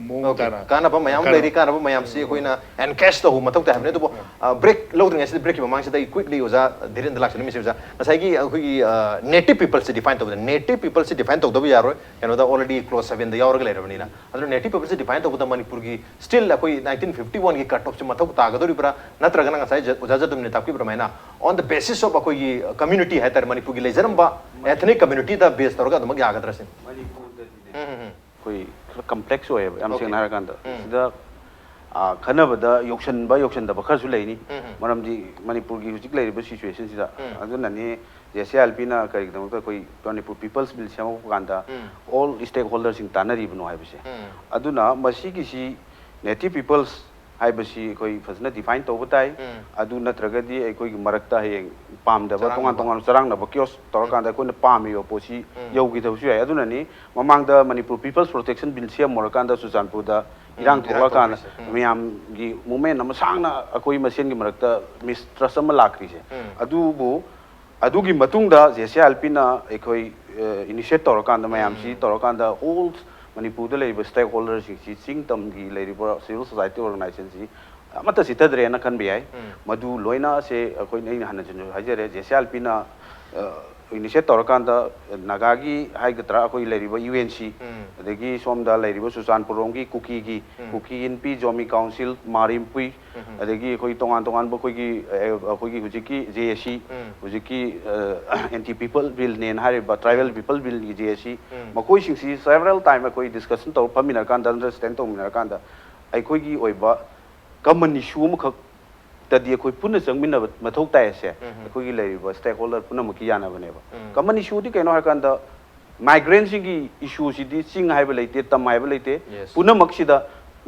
ꯃꯑꯣꯡ ꯇꯥꯅ ꯀꯥꯟꯅꯕ ꯃꯌꯥꯝ ꯂꯩꯔꯤ ꯀꯥꯟꯅꯕ ꯃꯌꯥꯝꯁꯤ ꯑꯩꯈꯣꯏꯅ ꯑꯦꯟꯀꯦꯁ ꯇꯧꯕ ꯃꯊꯧ ꯇꯥꯏ ꯍꯥꯏꯕꯅꯤ ꯑꯗꯨꯕꯨ ꯕ꯭ꯔꯦꯛ ꯂꯧꯗ꯭ꯔꯤꯉꯩꯁꯤꯗ ꯕ꯭ꯔꯦꯛꯀꯤ ꯃꯃꯥꯡꯁꯤꯗ ꯑꯩ ꯀ꯭ꯋꯤꯛꯂꯤ ꯑꯣꯖꯥ ꯙꯤꯔꯦꯟꯗ ꯂꯥꯛꯆꯅꯤꯡꯉꯤꯁꯤ ꯑꯣꯖꯥ ꯉꯁꯥꯏꯒꯤ ꯑꯩꯈꯣꯏꯒꯤ ꯅꯦꯇꯤቭ ꯄꯤꯄꯜꯁꯤ ꯗꯤꯐꯥꯏꯟ ꯇꯧꯕꯗ ꯅꯦꯇꯤቭ ꯄꯤꯄꯜꯁꯤ ꯗꯤꯐꯥꯏꯟ ꯇꯧꯗꯕ ꯌꯥꯔꯣꯏ ꯀꯩꯅꯣꯗ ꯑꯣꯜꯔꯦꯗꯤ ꯀ꯭ꯂꯣꯖ 7ꯗ ꯌꯥꯎꯔꯒ ꯂꯩꯔꯕꯅꯤꯅ ꯑꯗꯨꯅ ꯅꯦꯇꯤቭ ꯄꯤꯄꯜꯁꯤ ꯗꯤꯐꯥꯏꯟ ꯇꯧꯕꯗ ꯃꯅꯤꯄꯨꯔꯒꯤ ꯁ꯭ꯇꯤꯜ ꯑꯩꯈꯣꯏ 1951ꯒꯤ ꯀꯠ ꯑꯣꯐꯁꯤ ꯃꯊꯧ ꯇꯥꯒꯗꯧꯔꯤꯕ꯭ꯔꯥ ꯅꯠꯇ꯭ꯔꯒꯅ ꯉꯁꯥꯏ ꯑꯣꯖꯥ ꯖꯗꯨꯃꯅꯤ ꯇꯥꯛꯄꯤꯕ꯭ꯔꯃꯥꯏꯅ ꯑꯣꯟ ꯗ ꯕꯦꯁꯤꯁ ꯑꯣꯐ ꯑꯩꯈꯣꯏꯒꯤ ꯀꯝꯃ꯭ꯌꯨꯅꯤꯇꯤ ꯍꯥꯏꯇꯥꯔꯦ ꯃꯅꯤꯄꯨꯔꯒꯤ ꯂꯩꯖꯔꯝꯕ ꯑꯦꯊꯅꯤꯛ ꯀꯝꯃ꯭ꯌꯨꯅꯤꯇꯤꯗ ꯕꯦꯁ ꯇꯧꯔꯒ ꯑꯗꯨꯃꯛ ꯌꯥꯒꯗ꯭ꯔꯥ ꯁꯤꯅꯤ ꯑꯩꯈꯣꯏ ꯈꯔ ꯀꯝꯄ꯭ꯂꯦꯛꯁ ꯑꯣꯏꯌꯦꯕ ꯌꯥꯝ ꯁꯦꯡꯅ ꯍꯥꯏꯔꯀꯥꯟꯗ ꯁꯤꯗ ꯈꯟꯅꯕꯗ ꯌꯧꯁꯟꯕ ꯌꯧꯁꯟꯗꯕ ꯈꯔꯁꯨ ꯂꯩꯅꯤ ꯃꯔꯝꯗꯤ ꯃꯅꯤꯄꯨꯔꯒꯤ ꯍꯧꯖꯤꯛ ꯂꯩꯔꯤꯕ ꯁꯤꯆꯨꯋꯦꯁꯟꯁꯤꯗ ꯑꯗꯨꯅꯅꯤ JCILPꯅ ꯀꯔꯤꯒꯤꯗꯃꯛꯇ ꯑꯩꯈꯣꯏ ꯃꯅꯤꯄꯨꯔ ꯄꯤꯄꯜꯁ ꯕꯤꯜ ꯁꯦꯝꯃꯛꯄ ꯀꯥꯟꯗ ꯑꯣꯜ ꯁ꯭ꯇꯦꯛ ꯍꯣꯜꯗꯔꯁꯤꯡ ꯇꯥꯟꯅꯔꯤꯕꯅꯣ ꯍꯥꯏꯕꯁꯦ ꯑꯗꯨꯅ ꯃꯁꯤꯒꯤꯁꯤ ꯅꯦꯇꯤቭ ꯄꯤꯄꯜꯁ ꯍꯥꯏꯕꯁꯤ ꯑꯩꯈꯣꯏ ꯐꯖꯅ ꯗꯤꯐꯥꯏꯟ ꯇꯧꯕ ꯇꯥꯏ ꯑꯗꯨ ꯅꯠꯇ꯭ꯔꯒꯗꯤ ꯑꯩꯈꯣꯏꯒꯤ ꯃꯔꯛꯇ ꯍꯌꯦꯡ ꯄꯥꯝꯗꯕ ꯇꯣꯉꯥꯟ ꯇꯣꯉꯥꯟꯕ ꯆꯔꯥꯡꯅꯕ ꯀꯤꯌꯣꯁ ꯇꯧꯔꯀꯥꯟꯗ ꯑꯩꯈꯣꯏꯅ ꯄꯥꯝꯃꯤꯕ ꯄꯣꯠꯁꯤ ꯌꯧꯈꯤꯗꯕꯁꯨ ꯌꯥꯏ ꯑꯗꯨꯅꯅꯤ ꯃꯃꯥꯡꯗ ꯃꯅꯤꯄꯨꯔ ꯄꯤꯄꯜꯁ ꯄ꯭ꯔꯣꯇꯦꯛꯁꯟ ꯕꯤꯜ ꯁꯦꯝꯃꯨꯔꯀꯥꯟꯗ ꯆꯨꯔꯆꯥꯟꯄꯨꯔꯗ ꯏꯔꯥꯡ ꯊꯣꯛꯂꯛꯀꯥꯟꯗ ꯃꯌꯥꯝꯒꯤ ꯃꯨꯞꯃꯦꯟ ꯑꯃ ꯁꯥꯡꯅ ꯑꯩꯈꯣꯏ ꯃꯁꯦꯟꯒꯤ ꯃꯔꯛꯇ ꯃꯤꯁꯇ꯭ꯔꯁ ꯑꯃ ꯂꯥꯛꯈ꯭ꯔꯤꯁꯦ ꯑꯗꯨꯕꯨ ꯑꯗꯨꯒꯤ ꯃꯇꯨꯡꯗ JCILPꯅ ꯑꯩꯈꯣꯏ ꯏꯅꯤꯁꯤꯌꯦꯠ ꯇꯧꯔꯀꯥꯟꯗ ꯃꯌꯥꯝꯁꯤ ꯇꯧꯔꯀꯥꯟꯗ ꯍꯣꯜ ꯃꯅꯤꯄꯨꯔꯗ ꯂꯩꯔꯤꯕ ꯁ꯭ꯇꯦꯛ ꯍꯣꯜꯗꯔꯁꯤꯡꯁꯤ ꯆꯤꯡ ꯇꯝꯒꯤ ꯂꯩꯔꯤꯕ ꯁꯤꯚꯤꯜ ꯁꯣꯁꯥꯏꯇꯤ ꯑꯣꯔꯒꯅꯥꯏꯖꯦꯁꯟꯁꯤ ꯑꯃꯠꯇ ꯆꯤꯊꯗ꯭ꯔꯦꯅ ꯈꯟꯕ ꯌꯥꯏ ꯃꯗꯨ ꯂꯣꯏꯅ ꯑꯁꯦ ꯑꯩꯈꯣꯏꯅ ꯑꯩꯅ ꯍꯟꯅꯁꯨ ꯍꯥꯏꯖꯔꯦ JCILPꯅ ꯏꯅꯤꯁꯤꯌꯦꯠ ꯇꯧꯔꯀꯥꯟꯗ ꯅꯥꯒꯥꯒꯤ ꯍꯥꯏꯒꯗ꯭ꯔꯥ ꯑꯩꯈꯣꯏ ꯂꯩꯔꯤꯕ UNC ꯑꯗꯒꯤ ꯁꯣꯝꯗ ꯂꯩꯔꯤꯕ ꯆꯨꯔꯆꯥꯟꯄꯨꯔꯔꯣꯝꯒꯤ ꯀꯨꯀꯤꯒꯤ ꯀꯨꯀꯤ ꯏꯟꯄꯤ ꯖꯣꯃꯤ ꯀꯥꯎꯟꯁꯤꯜ ꯃꯥꯔꯤꯝꯄꯨꯏ ꯑꯗꯒꯤ ꯑꯩꯈꯣꯏ ꯇꯣꯉꯥꯟ ꯇꯣꯉꯥꯟꯕ ꯑꯩꯈꯣꯏꯒꯤ ꯍꯧꯖꯤꯛꯀꯤ JSC ꯍꯧꯖꯤꯛꯀꯤ ꯑꯦꯟꯇꯤ ꯄꯤꯄꯜ ꯕꯤꯜꯅꯦꯅ ꯍꯥꯏꯔꯤꯕ ट्राइबल पीपल बिल की JSC मकोइसिंगसी सेवरल टाइम अखोई डिस्कशन तौर फमिनरकांदा अंडरस्टैंड तौमिनरकांदा अखोई ओइबा कमन इशू अमखक तदी अखोई पुन चंगमिनब मथौ तायसे अखोई लेरिबा स्टेक होल्डर पुनमकी यानबनेबा कमन इशू दी कैनो हरकांदा माइग्रेंट्स की इशू सिदी चिंग हाइबा लेते तम हाइबा लेते पुनमक्सिदा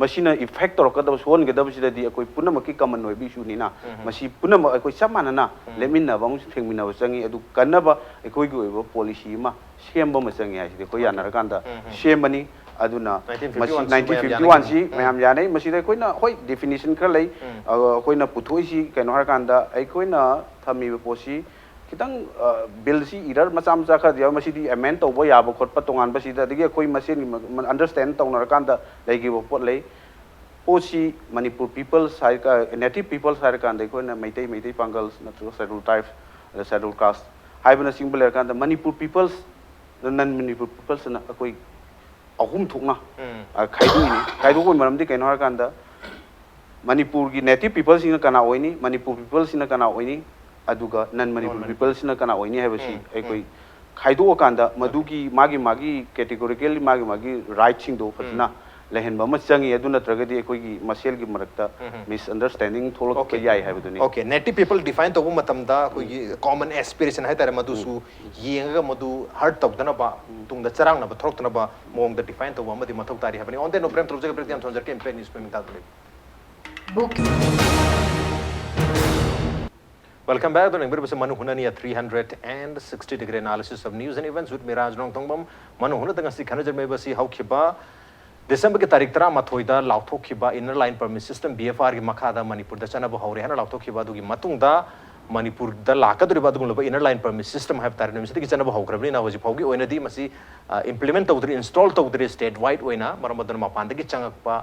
मसीना इफेक्ट तौरकदब सोनगदबसिददी अखोई पुनमकी कमन ओइबि इशूनिना मसी पुनम अखोई समानना लेमिनबा अमु थेंमिनबा चंगी अदु कन्नबा अखोईगी ओइबा पॉलिसी मा सेमबा म चंगी हाइसिदे अखोई यानरकांदा सेमबनी अदुना मसी 1951 सी मयाम यानै मसीदा अखोइना होय डेफिनेशन खर लै अखोइना पुथोइसी कैनो हरकांदा अखोइना थमिबा पोसी खितंग बिल सी इरर मचा मचा खर दिया मसीदी अमेंड तौबा याबा खोटपा तोंगान बसीदा दगी अखोइ मसेन अंडरस्टैंड तौनरकांदा लैगिबा पोट लै पोसी मणिपुर पीपल्स हाइका नेटिव पीपल्स हाइरकांदा अखोइना मैतै मैतै पांगल्स नत्रगा शेड्यूल ट्राइब्स शेड्यूल कास्ट हाइबना सिंबल लेरकांदा मणिपुर पीपल्स नन मणिपुर पीपल्स ना अखोइ अहुम थोकना खाइदुइनी खाइदुको मरमदि कैनो हरकांदा मणिपुर की नेटिव पीपल्स सिना कना ओइनी मणिपुर पीपल्स सिना कना ओइनी अदुगा नन मणिपुर पीपल्स सिना कना ओइनी हाइबसी अखोइ खाइदुओ कांदा मदुगी मागी कैटेगोरिकली मागी राइट सिंदो फजना लेहनबा म चंगी अदु नत्रगदि अखोइगी मसेलगी मरक्ता मिसअंडरस्टैंडिंग थोलक याय हाइबदुनी ओके नेटिव पीपल डिफाइन तौबा मतमदा अखोइगी कॉमन एस्पिरेशन हाइतारे मदुसु येंगा मदु हर्ट तौदनबा तुंगदा चरांगनबा थोरक्तनबा मोंगदा डिफाइन तौबा मदि मथौ तारि हाबनी ऑन द नो प्रेम थ्रोजगा प्रेम थोंजर कैंपेन न्यूज़ पेमिंग तादले Welcome back to the Manung Hunani 360 degree analysis of news and events with me Raj Nongthombam Manung Huna tanga si khana jarmai basi haukiba December ki tarik tara mathoida lauthokiba inner line permit system BFR ki makhada Manipur da chana bo haure hana lauthokiba dugi matungda Manipur da lakadriba dugulba inner line permit system have tar nemsi ki chana bo haukrabni na waji phaugi oina di masi implement tawdri install tawdri state wide oina maramadana mapanda ki changakpa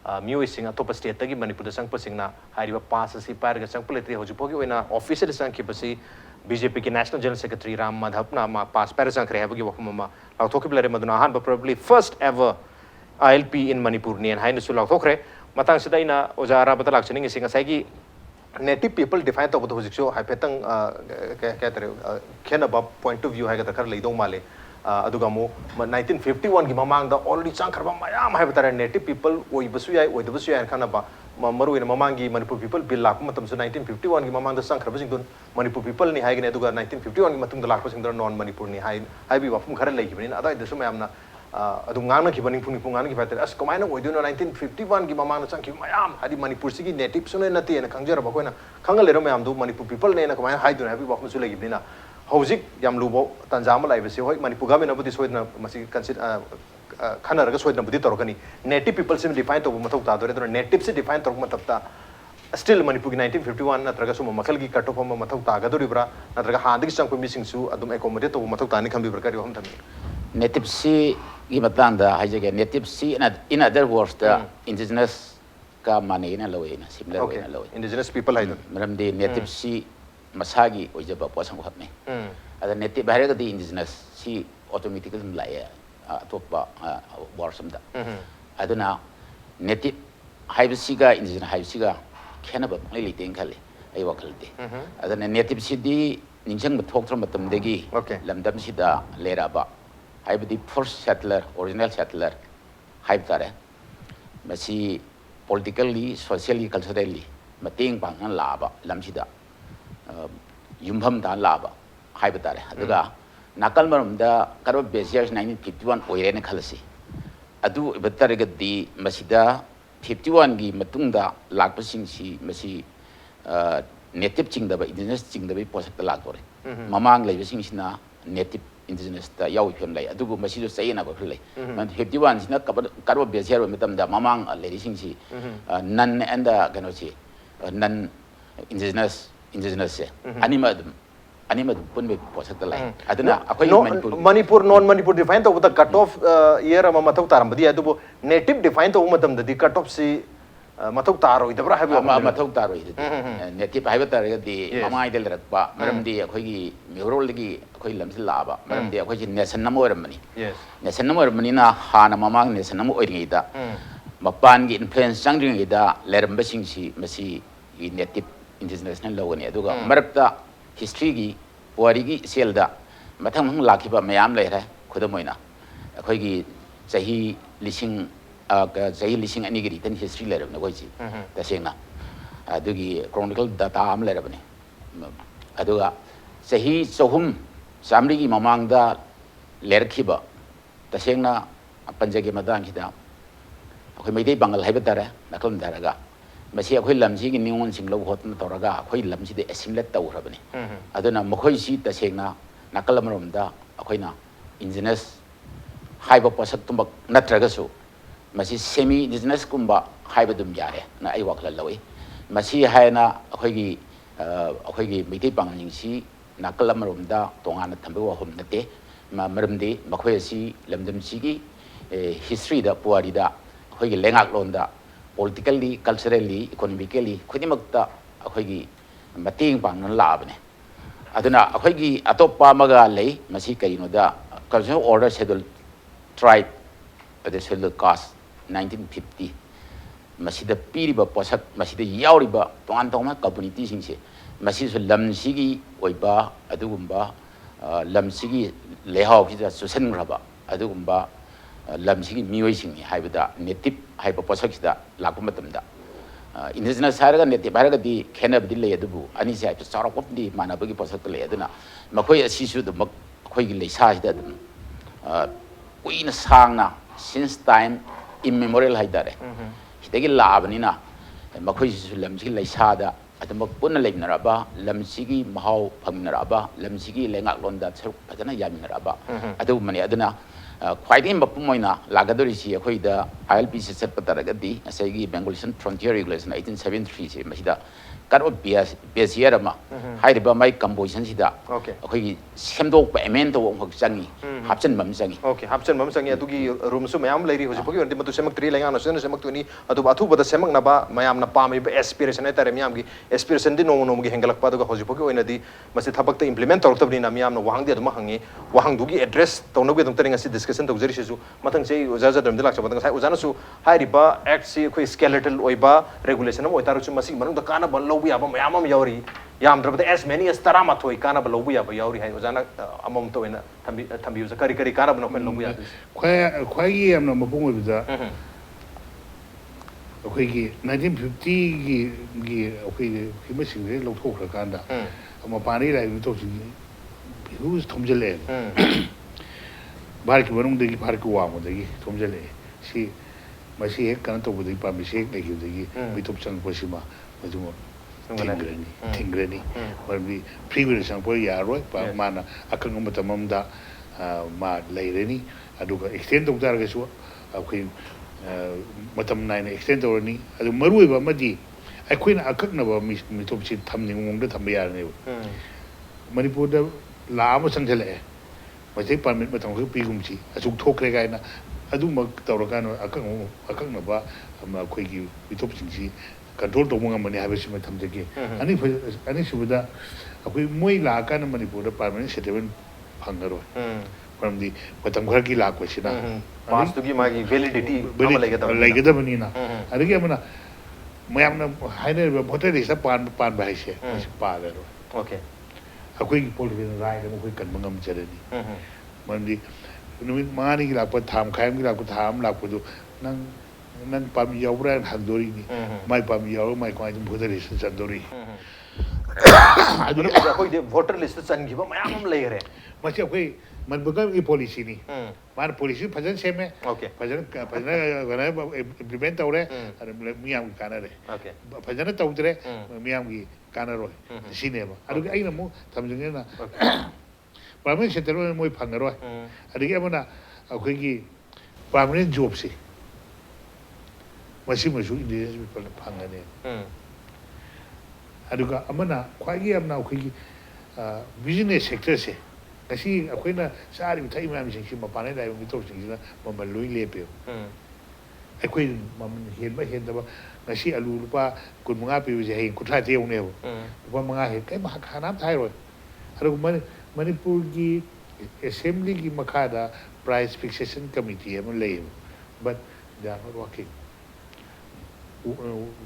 म्यूसिंग अतोप स्टेट तगी मणिपुर संगपसिंगना हारिबा पास असि पारगा संगपलेत्री होजुपोगी ओइना ऑफिशियल संगखिबसि बीजेपी की नेशनल जनरल सेक्रेटरी राम माधवना मा पास पार संगखरे हाबगी वखममा लाउथोकिबलरे मदुना हान probably first ever ILP in Manipur नेन हाइनसु लाउथोखरे मतंग सिदाइना ओजा अराबता लाक्चनिंग सिंग साइगी नेटिव पीपल डिफाइन तबतो होजिक्सो हाइफेतंग केतरे खेनबा पॉइंट ऑफ व्यू हाइगा तखर लेदो माले अदुगा मो 1951 की ममांग दा ऑलरेडी चांखरबा मयाम हाइबतारे नेटिव पीपल ओइबसु याय ओइदबसु याय खनबा maru ina mamangi Manipur people bill lakpa matam su 1951 gi mamang da sangkhra basing dun Manipur people ni hai gine aduga 1951 gi matung da lakpa sing da non Manipur ni hai bi wafum khara lei gibani adai da su mayam na adu ngana ki baning phung ngana ki fater as kamaina oidu 1951 gi mamang na sangki mayam hadi Manipur sigi native su na ti na khangjar ba koina khangal lero mayam du Manipur people ne na kamaina hai du na bi wafum su lei gibani na hojik yam lubo tanjama lai bese hoi Manipur ga mena budi soidna masi consider khana raga soidna budi torokani native people sim define to mathau ta dore to native se define torok matapta still Manipur gi 1951 natraga sum makal gi cut off ma mathau ta ga dori bra natraga handi gi changpo missing su adum accommodate to mathau ta ni khambi bra kari hom thami native si gi matang da hajage native si in other words the indigenous ka mane na lowe na similar way na lowe indigenous people hai maram de native si masagi ojaba posang hapne ada native bahare di indigenous si automatically lai atoppa war samda aduna native haibsiga indigenous haibsiga khenaba lili teng khale ai wakhalde adana native sidi ningsang thokthra matam degi lamdam sida leraba haibdi first settler original settler haib tare masi politically socially culturally mating pangan laba lamsida yumpham da laba haib tare aduga nakal marumda karba besias 1951 oirene khalasi adu ibatarega di masida 51 gi matungda lakpasing si masi native chingdaba indigenous chingdaba posak ta lakore mamang leibasing sina native indigenous ta yawi phem lai adugu masi do sayena ba philai man 51 sina karba besiar matamda mamang leising si nan and gano si nan indigenous se anima pun be posak ta lai aduna akoi Manipur non Manipur define to the cut off year ma mathau taram badi adu native define to matam the cut off si mathau taro idabra habi mathau taro native haiba tare di mamai del rakpa maram di akoi gi mirol gi akoi lamsi laba maram di akoi nation namo ramani nation namo ramani na hana mamang nation namo oiringi da mapan gi influence changring da leram basing si masi native indigenous na lawani aduga marakta history gi wari gi selda mathang hang lakhiba mayam leire khudamoina akhoi gi chahi lising ani gi ten history leire na goi chi tasena adugi chronicle data am leire bani aduga chahi chohum samri gi mamang da lerkhiba tasena panjagi madang hida akhoi meidei bangal haiba tare naklam daraga masi akhoi lamsi gi ningon singlo hotna toraga akhoi lamsi de assimilate tawrabani aduna makhoi si tasena nakalamrom da akhoi na indigenous haiba posak tumbak natraga su masi semi indigenous kumba haiba dum yare na ai wakla lawi masi haina akhoi gi meitei bangal si nakalamrom da tongana thambe wa hom nate maramdi makhoi si lamdam si gi history da puari da akhoi gi lengak lon da politically, culturally, economically, khudimagta akhoi mating pangnan laabne aduna akhoi atoppa maga lei masi kaino da cultural order schedule tribe the schedule caste 1950 masida piriba posak masida yauriba tongan tongma community singse masi su lamsigi oiba adugumba lamsigi lehau hida susan raba adugumba lamsigi mioi singi haibada native haiba posakida lakpa matamda indigenous haraga native haraga di khenabdi le adubu ani sai sarokop di manabagi posak le aduna makoi asisu du makoi gi leisa hida dum kuina sangna since time immemorial haidare hidagi labani na makoi su lamsigi leisa da adum punna leibnaraba lamsigi mahau phaminaraba lamsigi lengak londa saruk phajana yaminaraba adu mani aduna khwaidin bapumoina lagadori si akhoida ILPS set pataragadi asagi Bangladesh Frontier Regulation 1873 se masida karo BSR ma hairiba mai composition sida akhoi semdok pa amend to hok changi hapchen mam changi hapchen mam changi adugi room su mayam leiri hoji poki ndi matu semak tri lenga no sen semak tuni adu athu bada semak na ba mayam na pami ba aspiration ai tare mayam gi aspiration di no gi hengalak pa du hoji poki oina di masi thabak ta implement tor tabni na mayam na wahang di adu ma hangi wahang du gi address tawna gi dum tare ngasi discussion to jeri su matang sei uza dum dilak cha matang sai uzana su hairiba act si khoi skeletal oiba regulation am oitaru su masi manung da kana ban lo ya ba mayam am yauri yam drabda as many as tarama thoi kana ba lobu ya ba yauri hai uzana amom to ina thambi uza kari kana ba no pen lobu ya khwai yam no mabung oibda ꯑꯩꯈꯣꯏꯒꯤ 1950ꯒꯤ ꯑꯩꯈꯣꯏꯒꯤ ꯐꯤꯃꯁꯤꯡꯁꯦ ꯂꯧꯊꯣꯛꯈ꯭ꯔꯀꯥꯟꯗ ꯃꯄꯥꯟꯗꯒꯤ ꯂꯥꯛꯏꯕ ꯃꯤꯇꯣꯞꯁꯤꯡꯁꯤ ꯍ꯭ꯌꯨꯖ ꯊꯣꯝꯖꯤꯜꯂꯛꯑꯦ ꯚꯥꯔꯠꯀꯤ ꯃꯅꯨꯡꯗꯒꯤ ꯚꯥꯔꯠꯀꯤ ꯋꯥꯡꯃꯗꯒꯤ ꯊꯣꯝꯖꯤꯜꯂꯛꯑꯦ ꯁꯤ ꯃꯁꯤ ꯍꯦꯛ ꯀꯩꯅꯣ ꯇꯧꯕꯗꯒꯤ ꯄꯥꯝꯕꯤꯁꯤ ꯍꯦꯛ ꯂꯩꯈꯤꯕꯗꯒꯤ ꯃꯤꯇꯣꯞ ꯆꯪꯉꯛꯄꯁꯤꯃ ꯃꯗꯨꯃ ꯊꯤꯡꯈ꯭ꯔꯅꯤ ꯃꯔꯝꯗꯤ ꯐ꯭ꯔꯤ ꯑꯣꯏꯅ ꯆꯪꯉꯛꯄ ꯌꯥꯔꯣꯏ ꯃꯥꯅ ꯑꯀꯛꯅꯕ ꯃꯇꯝ ꯑꯃꯗ ꯃꯥ ꯂꯩꯔꯅꯤ ꯑꯗꯨꯒ ꯑꯦꯛꯁꯇꯦꯟ ꯇꯧ ꯇꯥꯔꯒꯁꯨ ꯑꯩꯈꯣꯏ ꯃꯇꯝ ꯅꯥꯏꯅ ꯑꯦꯛꯁꯇꯦꯟ ꯇꯧꯔꯅꯤ ꯑꯗꯨ ꯃꯔꯨꯑꯣꯏꯕ ꯑꯃꯗꯤ ꯑꯩꯈꯣꯏꯅ ꯑꯀꯛꯅꯕ ꯃꯤꯇꯣꯞꯁꯤ ꯊꯝꯅꯤꯡꯕ ꯃꯑꯣꯡꯗ ꯊꯝꯕ ꯌꯥꯔꯅꯦꯕ ꯃꯅꯤꯄꯨꯔꯗ ꯂꯥꯛ ꯑꯃ ꯆꯪꯁꯤꯜꯂꯛꯑꯦ ꯃꯁꯤ ꯄꯥꯔꯃꯤꯠ ꯃꯇꯝ ꯈꯛ ꯄꯤꯒꯨꯝꯁꯤ ꯑꯁꯨꯛ ꯊꯣꯛꯈ꯭ꯔꯦ ꯀꯥꯏꯅ ꯑꯗꯨꯃꯛ ꯇꯧꯔꯀꯥꯟꯗ ꯑꯀꯛꯅꯕ ꯑꯩꯈꯣꯏꯒꯤ ꯃꯤꯇꯣꯞꯁꯤꯡꯁꯤ ꯀꯟꯇ꯭ꯔꯣꯜ ꯇꯧꯕ ꯉꯝꯃꯅꯤ ꯍꯥꯏꯕꯁꯤꯃ ꯊꯝꯖꯒꯦ ꯑꯅꯤꯁꯨꯕꯗ ꯑꯩꯈꯣꯏ ꯃꯣꯏ ꯂꯥꯛꯑꯀꯥꯟꯗ ꯃꯅꯤꯄꯨꯔꯗ ꯄꯥꯔꯃꯅꯦꯟ ꯁꯦꯇꯜꯃꯦꯟ ꯐꯪꯉꯔꯣꯏ ꯃꯔꯝꯗꯤ ꯃꯇꯝ ꯈꯔꯒꯤ ꯂꯥꯛꯄꯁꯤꯅ ꯄꯥꯁꯇꯨꯒꯤ ꯃꯥꯒꯤ ꯚꯦꯂꯤꯗꯤꯇꯤ ꯂꯩꯒꯗꯕꯅꯤꯅ ꯑꯗꯒꯤ ꯑꯃꯅ ꯃꯌꯥꯝꯅ ꯍꯥꯏꯅꯔꯤꯕ ꯚꯣꯇꯔ ꯂꯤꯁꯇ ꯄꯥꯟꯕ ꯍꯥꯏꯁꯦ ꯃꯁꯤ ꯄꯥꯜꯂꯔꯣꯏ ꯑꯩꯈꯣꯏꯒꯤ ꯄꯣꯂꯤꯇꯤꯀꯦꯜ ꯔꯥꯏꯠ ꯑꯃ ꯑꯩꯈꯣꯏ ꯀꯟꯕ ꯉꯝꯖꯔꯅꯤ ꯃꯔꯝꯗꯤ ꯅꯨꯃꯤꯠ 5ꯅꯤꯒꯤ ꯂꯥꯛꯄ ꯊꯥ ꯃꯈꯥꯏ ꯑꯃꯒꯤ ꯂꯥꯛꯄ ꯊꯥ ꯑꯃ ꯂꯥꯛꯄꯗꯨ ꯅꯪ ꯄꯥꯝꯕꯤ ꯌꯥꯎꯕ꯭ꯔꯥ ꯍꯥꯏꯅ ꯍꯪꯗꯣꯔꯤꯅꯤ ꯃꯥꯏ ꯄꯥꯝꯕꯤ ꯌꯥꯎꯔꯒ ꯃꯥꯏ ꯀꯃꯥꯏꯅ ꯚꯣꯇꯔ ꯂꯤꯁꯇ ꯆꯟꯗꯣꯔꯤ ꯑꯗꯨꯅ ꯑꯩꯈꯣꯏꯗꯤ ꯚꯣꯇꯔ ꯂꯤꯁꯇ ꯆꯟꯈꯤꯕ ꯃꯌꯥꯝ ꯑꯃ ꯂꯩꯈ꯭ꯔꯦ ꯃꯁꯤ ꯑꯩꯈꯣꯏ ꯃꯅꯤꯄꯨꯔ ꯒꯚꯔꯟꯃꯦꯟꯒꯤ ꯄꯣꯂꯤꯁꯤꯅꯤ ꯃꯥꯅ ꯄꯣꯂꯤꯁꯤ ꯐꯖꯅ ꯁꯦꯝꯃꯦ ꯐꯖꯅ ꯏꯝꯄ꯭ꯂꯤꯃꯦꯟ ꯇꯧꯔꯦ ꯑꯗꯨ ꯃꯤꯌꯥꯝꯒꯤ ꯀꯥꯟꯅꯔꯦ ꯐꯖꯅ ꯇꯧꯗ꯭ꯔꯦ ꯃꯤꯌꯥꯝꯒꯤ ꯀꯥꯟꯅꯔꯣꯏ ꯁꯤꯅꯦꯕ ꯑꯗꯨꯒꯤ ꯑꯩꯅ ꯑꯃꯨꯛ ꯊꯝꯖꯅꯤꯡꯉꯦꯅ ꯄꯥꯔꯃꯅꯦꯟ ꯁꯦꯇꯜꯃꯦꯟ ꯃꯣꯏ ꯐꯪꯉꯔꯣꯏ ꯑꯗꯒꯤ ꯑꯃꯅ ꯑꯩꯈꯣꯏꯒꯤ ꯄꯥꯔꯃꯅꯦꯟ ꯖꯣꯕꯁꯤ ꯃꯁꯤꯃꯁꯨ ꯏꯟꯗꯤꯖꯤꯅꯁ ꯄꯤꯄꯜꯅ ꯐꯪꯒꯅꯤ ꯑꯗꯨꯒ ꯑꯃꯅ ꯈ꯭ꯋꯥꯏꯗꯒꯤ ꯌꯥꯝꯅ ꯑꯩꯈꯣꯏꯒꯤ ꯕꯤꯖꯤꯅꯦꯁ ꯁꯦꯛꯇꯔꯁꯦ ꯉꯁꯤ ꯑꯩꯈꯣꯏꯅ ꯆꯥꯔꯤꯕ ꯊꯛꯏꯕ ꯃꯌꯥꯝꯁꯤꯡꯁꯤ ꯃꯄꯥꯟꯗ ꯂꯥꯛꯏꯕ ꯃꯤꯇꯣꯞꯁꯤꯡꯁꯤꯅ ꯃꯃꯜ ꯂꯣꯏ ꯂꯦꯞꯄꯦꯕ ꯑꯩꯈꯣꯏ ꯃꯃꯜ ꯍꯦꯟꯕ ꯍꯦꯟꯗꯕ ꯉꯁꯤ ꯑꯂꯨ ꯂꯨꯄꯥ 15 ꯄꯤꯕꯁꯦ ꯍꯌꯦꯡ 30 ꯌꯧꯅꯦꯕ ꯂꯨꯄा 5 ꯍꯦꯛ ꯀꯩꯝ ꯀꯅꯥꯝꯇ ꯍꯥꯏꯔꯣꯏ ꯑꯗꯨꯒ ꯃꯅꯤꯄꯨꯔꯒꯤ ꯑꯦꯁꯦꯝꯕ꯭ꯂꯤꯒꯤ ꯃꯈꯥꯗ ꯄ꯭ꯔꯥꯏꯁ ꯐꯤꯛꯁꯦꯁꯟ ꯀꯃꯤꯇꯤ ꯑꯃ ꯂꯩꯌꯦꯕ but they are not working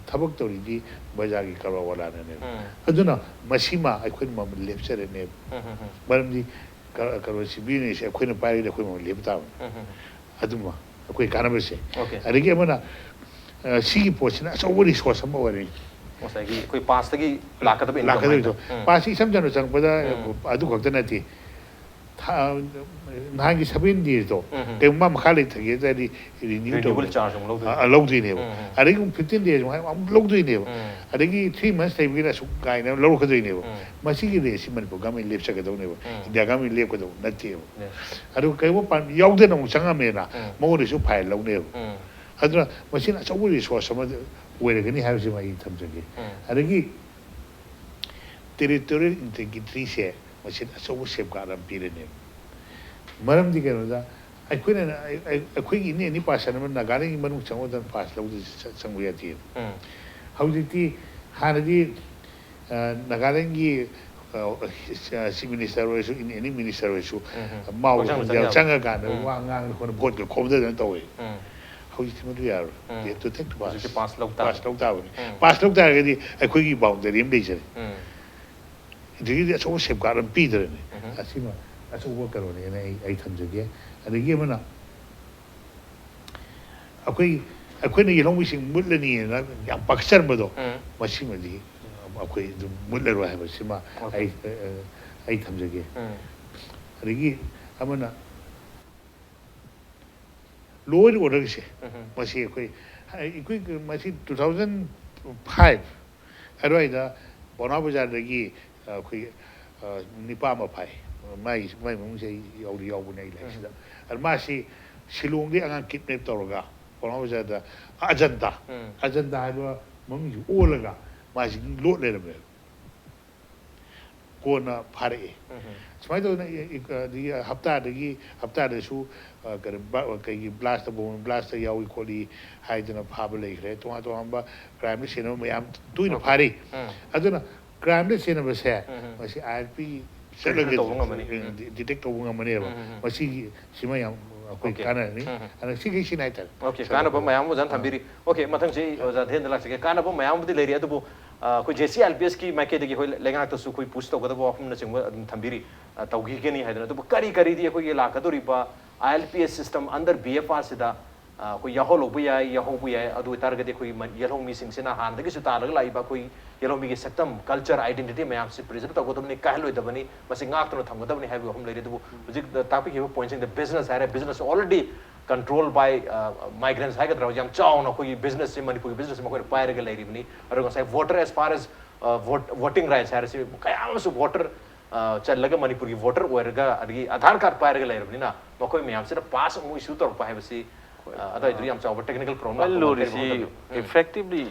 ꯊꯕꯛ ꯇꯧꯔꯤꯗꯤ ꯕꯖꯥꯔꯒꯤ ꯀꯔꯕꯥꯔ ꯋꯥꯂꯥꯅꯅꯦꯕ ꯑꯗꯨꯅ ꯃꯁꯤꯃ ꯑꯩꯈꯣꯏꯅ ꯃꯃꯜ ꯂꯦꯞꯆꯔꯅꯦꯕ ꯃꯔꯝꯗꯤ ꯀꯩꯅꯣꯁꯤ ꯕꯤꯖꯤꯅꯦꯁꯁꯦ ꯑꯩꯈꯣꯏꯅ ꯄꯥꯏꯔꯒꯗꯤ ꯑꯩꯈꯣꯏ ꯃꯃꯜ ꯂꯦꯞꯄ ꯇꯥꯕꯅꯤ ꯑꯗꯨꯃ ꯑꯩꯈꯣꯏ ꯀꯥꯟꯅꯕꯁꯦ ꯑꯗꯒꯤ ꯑꯃꯅ ꯁꯤꯒꯤ ꯄꯣꯠꯁꯤꯅ ꯑꯆꯧꯕ ꯔꯤꯁꯣꯔꯁ ꯑꯃ ꯑꯣꯏꯔꯦ ꯉꯁꯥꯏꯒꯤ ꯑꯩꯈꯣꯏ ꯄꯥꯁꯇꯒꯤ ꯂꯥꯛꯀꯗꯕ ꯂꯥꯛꯀꯗꯣꯏꯗꯣ ꯄꯥꯁꯁꯤ ꯏꯁꯝ ꯁꯝꯅ ꯆꯪꯉꯛꯄꯗ ꯑꯗꯨ ꯈꯛꯇ ꯅꯠꯇꯦ ꯅꯍꯥꯟꯒꯤ 7 daysꯗꯣ ꯀꯩꯒꯨꯝꯕ ꯃꯈꯥ ꯂꯩꯊꯒꯦ ꯍꯥꯏꯇꯥꯔꯗꯤ ꯔꯤꯅ꯭ꯌꯨ ꯂꯧꯗꯣꯏꯅꯦꯕ ꯑꯗꯒꯤ 15 days ꯑꯃꯨꯛ ꯂꯧꯗꯣꯏꯅꯦꯕ ꯑꯗꯒꯤ 3 months ꯂꯩꯕꯒꯤꯅ ꯑꯁꯨꯛ ꯀꯥꯏꯅ ꯂꯧꯔꯛꯀꯗꯣꯏꯅꯦꯕ ꯃꯁꯤꯒꯤ ꯔꯦꯠꯁꯤ ꯃꯅꯤꯄꯨꯔ ꯒꯚꯔꯟꯃꯦꯟ ꯂꯦꯞꯆꯒꯗꯧꯅꯦꯕ ꯏꯟꯗꯤꯌꯥ ꯒꯚꯔꯟꯃꯦꯟ ꯂꯦꯞꯀꯗꯧꯕ ꯅꯠꯇꯦꯕ ꯑꯗꯨꯒ ꯀꯩꯒꯨꯝꯕ ꯌꯥꯎꯗꯅ ꯑꯃꯨꯛ ꯆꯪꯉꯝꯃꯦꯅ ꯃꯉꯣꯟꯗꯁꯨ ꯐꯥꯏꯜ ꯂꯧꯅꯦꯕ ꯑꯗꯨꯅ ꯃꯁꯤꯅ ꯑꯆꯧꯕ ꯔꯤꯁꯣꯔꯁ ꯑꯃ ꯑꯣꯏꯔꯒꯅꯤ ꯍꯥꯏꯕꯁꯤꯃ ꯑꯩ ꯊꯝꯖꯒꯦ ꯑꯗꯒꯤ ꯇꯦꯔꯤꯇꯣꯔꯤꯌꯦꯜ ꯏꯟꯇꯦꯒ꯭ꯔꯤꯇꯤꯁꯦ ꯃꯁꯤꯅ ꯑꯆꯧꯕ ꯁꯦꯐꯒꯥꯔꯗ ꯑꯃ ꯄꯤꯔꯅꯦꯕ ꯃꯔꯝꯗꯤ ꯀꯩꯅꯣꯗ ꯑꯩꯈꯣꯏꯒꯤ ꯑꯅꯤ ꯄꯥꯁ ꯑꯃ ꯅꯥꯒꯥꯂꯦꯟꯒꯤ ꯃꯅꯨꯡ ꯆꯪꯉꯨꯗꯅ ꯄꯥꯁ ꯂꯧꯗ ꯆꯪꯕ ꯌꯥꯗꯦꯕ ꯍꯧꯖꯤꯛꯇꯤ ꯍꯥꯟꯅꯗꯤ ꯅꯥꯒꯥꯂꯦꯟꯒꯤ ꯆꯤꯐ ꯃꯤꯅꯤꯁꯇꯔ ꯑꯣꯏꯔꯁꯨ ꯑꯦꯅꯤ ꯃꯤꯅꯤꯁꯇꯔ ꯑꯣꯏꯔꯁꯨ ꯃꯥꯎ ꯆꯪꯉꯀꯥꯟꯗ ꯋꯥ ꯉꯥꯡꯗꯅ ꯈꯣꯠꯅ ꯚꯣꯠꯀ ꯈꯣꯝꯗꯗꯅ ꯇꯧꯋꯦ ꯍꯧꯖꯤꯛꯇꯤ ꯃꯗꯨ ꯌꯥꯔꯣꯏ ꯄꯥꯁ ꯂꯧ ꯇꯥꯕꯅꯤ ꯄꯥꯁ ꯂꯧ ꯇꯥꯔꯒꯗꯤ ꯑꯩꯈꯣꯏꯒꯤ ꯕꯥꯎꯟꯗꯔꯤ ꯑꯃ ꯂꯩꯖꯔꯦ ꯑꯗꯒꯤꯗꯤ ꯑꯆꯧꯕ ꯁꯦꯐꯒꯥꯔꯗ ꯑꯃ ꯄꯤꯗ꯭ꯔꯅꯤ ꯑꯁꯤꯃ ꯑꯆꯧꯕ ꯀꯩꯅꯣꯅꯦꯅ ꯑꯩ ꯊꯝꯖꯒꯦ ꯑꯗꯒꯤ ꯑꯃꯅ ꯑꯩꯈꯣꯏꯅ ꯌꯦꯜꯍꯧꯃꯤꯁꯤꯡ ꯃꯨꯠꯂꯅꯤꯅ ꯌꯥꯝ ꯄꯥꯈꯠꯆꯔꯝꯕꯗꯣ ꯃꯁꯤꯃꯗꯤ ꯑꯩꯈꯣꯏ ꯑꯗꯨꯝ ꯃꯨꯠꯂꯔꯣꯏ ꯍꯥꯏꯕꯁꯤꯃ ꯑꯩ ꯊꯝꯖꯒꯦ ꯑꯗꯒꯤ ꯑꯃꯅ ꯂꯣ ꯑꯦꯟ ꯑꯣꯔꯗꯔꯁꯦ ꯃꯁꯤ ꯑꯩꯈꯣꯏ ꯃꯁꯤ 2005 ꯑꯗꯨꯋꯥꯏꯗ ꯄꯥꯎꯅꯥ ꯕꯖꯥꯔꯗꯒꯤ ꯑꯩꯈꯣꯏ ꯅꯤꯄꯥ ꯑꯃ ꯐꯥꯏ ꯃꯥꯏ ꯃꯃꯤꯡꯁꯦ ꯑꯩ ꯌꯥꯎꯕꯅꯦ ꯑꯩ ꯂꯥꯏꯔꯤꯛꯁꯤꯗ ꯑꯗꯨ ꯃꯥꯁꯤ ꯁꯤꯂꯣꯡꯗꯒꯤ ꯑꯉꯥꯡ ꯀꯤꯗꯅꯦꯞ ꯇꯧꯔꯒ ꯄꯥꯎꯅꯥ ꯕꯖꯥꯔꯗ ꯑꯖꯟꯇꯥ ꯍꯥꯏꯕ ꯃꯃꯤꯡꯁꯤ ꯑꯣꯜꯂꯒ ꯃꯥꯁꯤ ꯂꯣꯠ ꯂꯩꯔꯝꯃꯦꯕ ꯀꯣꯟꯅ ꯐꯥꯔꯛꯑꯦ ꯁꯨꯃꯥꯏꯅ ꯇꯧꯗꯅ ꯍꯞꯇꯥꯗꯁꯨ ꯀꯩꯒꯤ ꯕ꯭ꯂꯥꯁꯇ ꯌꯥꯎꯏ ꯈꯣꯠꯂꯤ ꯍꯥꯏꯗꯅ ꯐꯥꯕ ꯂꯩꯈ꯭ꯔꯦ ꯇꯣꯉꯥꯟ ꯇꯣꯉꯥꯟꯕ ꯀ꯭ꯔꯥꯏꯝꯗ ꯁꯦꯟꯅꯕ ꯃꯌꯥꯝ ꯇꯣꯏꯅ ꯐꯥꯔꯤ ꯑꯗꯨꯅ ꯀ꯭ꯔꯥꯏꯝꯗ ꯁꯦꯟꯅꯕꯁꯦ ꯃꯁꯤ ILP ꯆꯠꯂꯒ ꯗꯤꯇꯦꯛ ꯇꯧꯕ ꯉꯝꯃꯅꯦꯕ ꯃꯁꯤꯒꯤ ꯁꯤꯃ ꯌꯥꯝ ꯑꯩꯈꯣꯏ ꯀꯥꯟꯅꯔꯅꯤ ꯑꯗ ꯁꯤꯈꯩꯁꯤꯅ ꯍꯥꯏꯇꯥꯔꯦ ꯀꯥꯟꯅꯕ ꯃꯌꯥꯝ ꯑꯣꯖꯥꯅ ꯊꯝꯕꯤꯔꯤ ꯃꯊꯪꯁꯤ ꯑꯣꯖꯥ ꯙꯤꯔꯦꯟꯗ ꯂꯥꯛꯆꯒꯦ ꯀꯥꯟꯅꯕ ꯃꯌꯥꯝꯕꯨꯗꯤ ꯂꯩꯔꯤ ꯑꯗꯨꯕꯨ ꯑꯩꯈꯣꯏ JCILPSꯀꯤ ꯃꯥꯏꯀꯩꯗꯒꯤ ꯑꯩꯈꯣꯏ ꯂꯩꯉꯥꯛꯇꯁꯨ ꯑꯩꯈꯣꯏ ꯄꯨꯁ ꯇꯧꯒꯗꯕ ꯋꯥꯐꯝꯅꯆꯤꯡꯕ ꯑꯗꯨꯝ ꯊꯝꯕꯤꯔꯤ ꯇꯧꯈꯤꯒꯅꯤ ꯍꯥꯏꯗꯅ ꯑꯗꯨꯕꯨ ꯀꯔꯤꯗꯤ ꯑꯩꯈꯣꯏꯒꯤ ꯂꯥꯛꯀꯗꯧꯔꯤꯕ ILPS ꯁꯤꯁꯇꯝ ꯑꯟꯗꯔ BFR ꯁꯤꯗ कोई याहो लोग भी आए याहो भी आए अदु तार गदे कोई येलो मिसिंग से ना हान दगे सुतार लग लाई बा कोई येलो मी के सकतम कल्चर आइडेंटिटी में आपसे प्रेजेंट तो गोदम ने कहलो दबनी बस गाक तो थम गदम ने है हम ले दबो मुझे टॉपिक है पॉइंटिंग द बिजनेस है business already controlled by migrants है गदरा जम चाव ना कोई बिजनेस से मणिपुर बिजनेस में कोई पायर के लेरी बनी और को side voter as far as voting rights है से कया से वोटर चल लगे मणिपुर की वोटर ओरगा अदगी आधार कार्ड पायर के लेरी बनी ना मकोई में हमसे पास मु इशू तो पाए बसी अदा इधर हम चाव टेक्निकल प्रॉब्लम लोरी effectively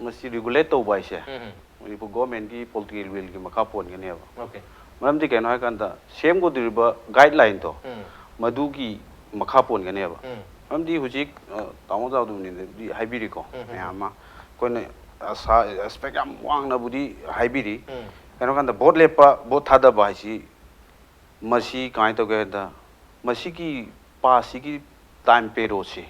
मसी रेगुलेट तो बाय से मणिपुर गवर्नमेंट की पॉलिटिकल विल की मखा पोन गने बा ओके मरम दी कहनो है कंदा सेम को दिरबा गाइडलाइन तो मधु की मखा पोन गने बा मरम दी हुजिक तामो जाव दुनि दी हाइबिरी को यामा कोने असा एस्पेक्ट am वांग ना बुदी हाइबिरी कहनो कंदा बोट लेपा बोट थादा बासी मसी काय तो गदा मसी की पासी की टाइम पेरो से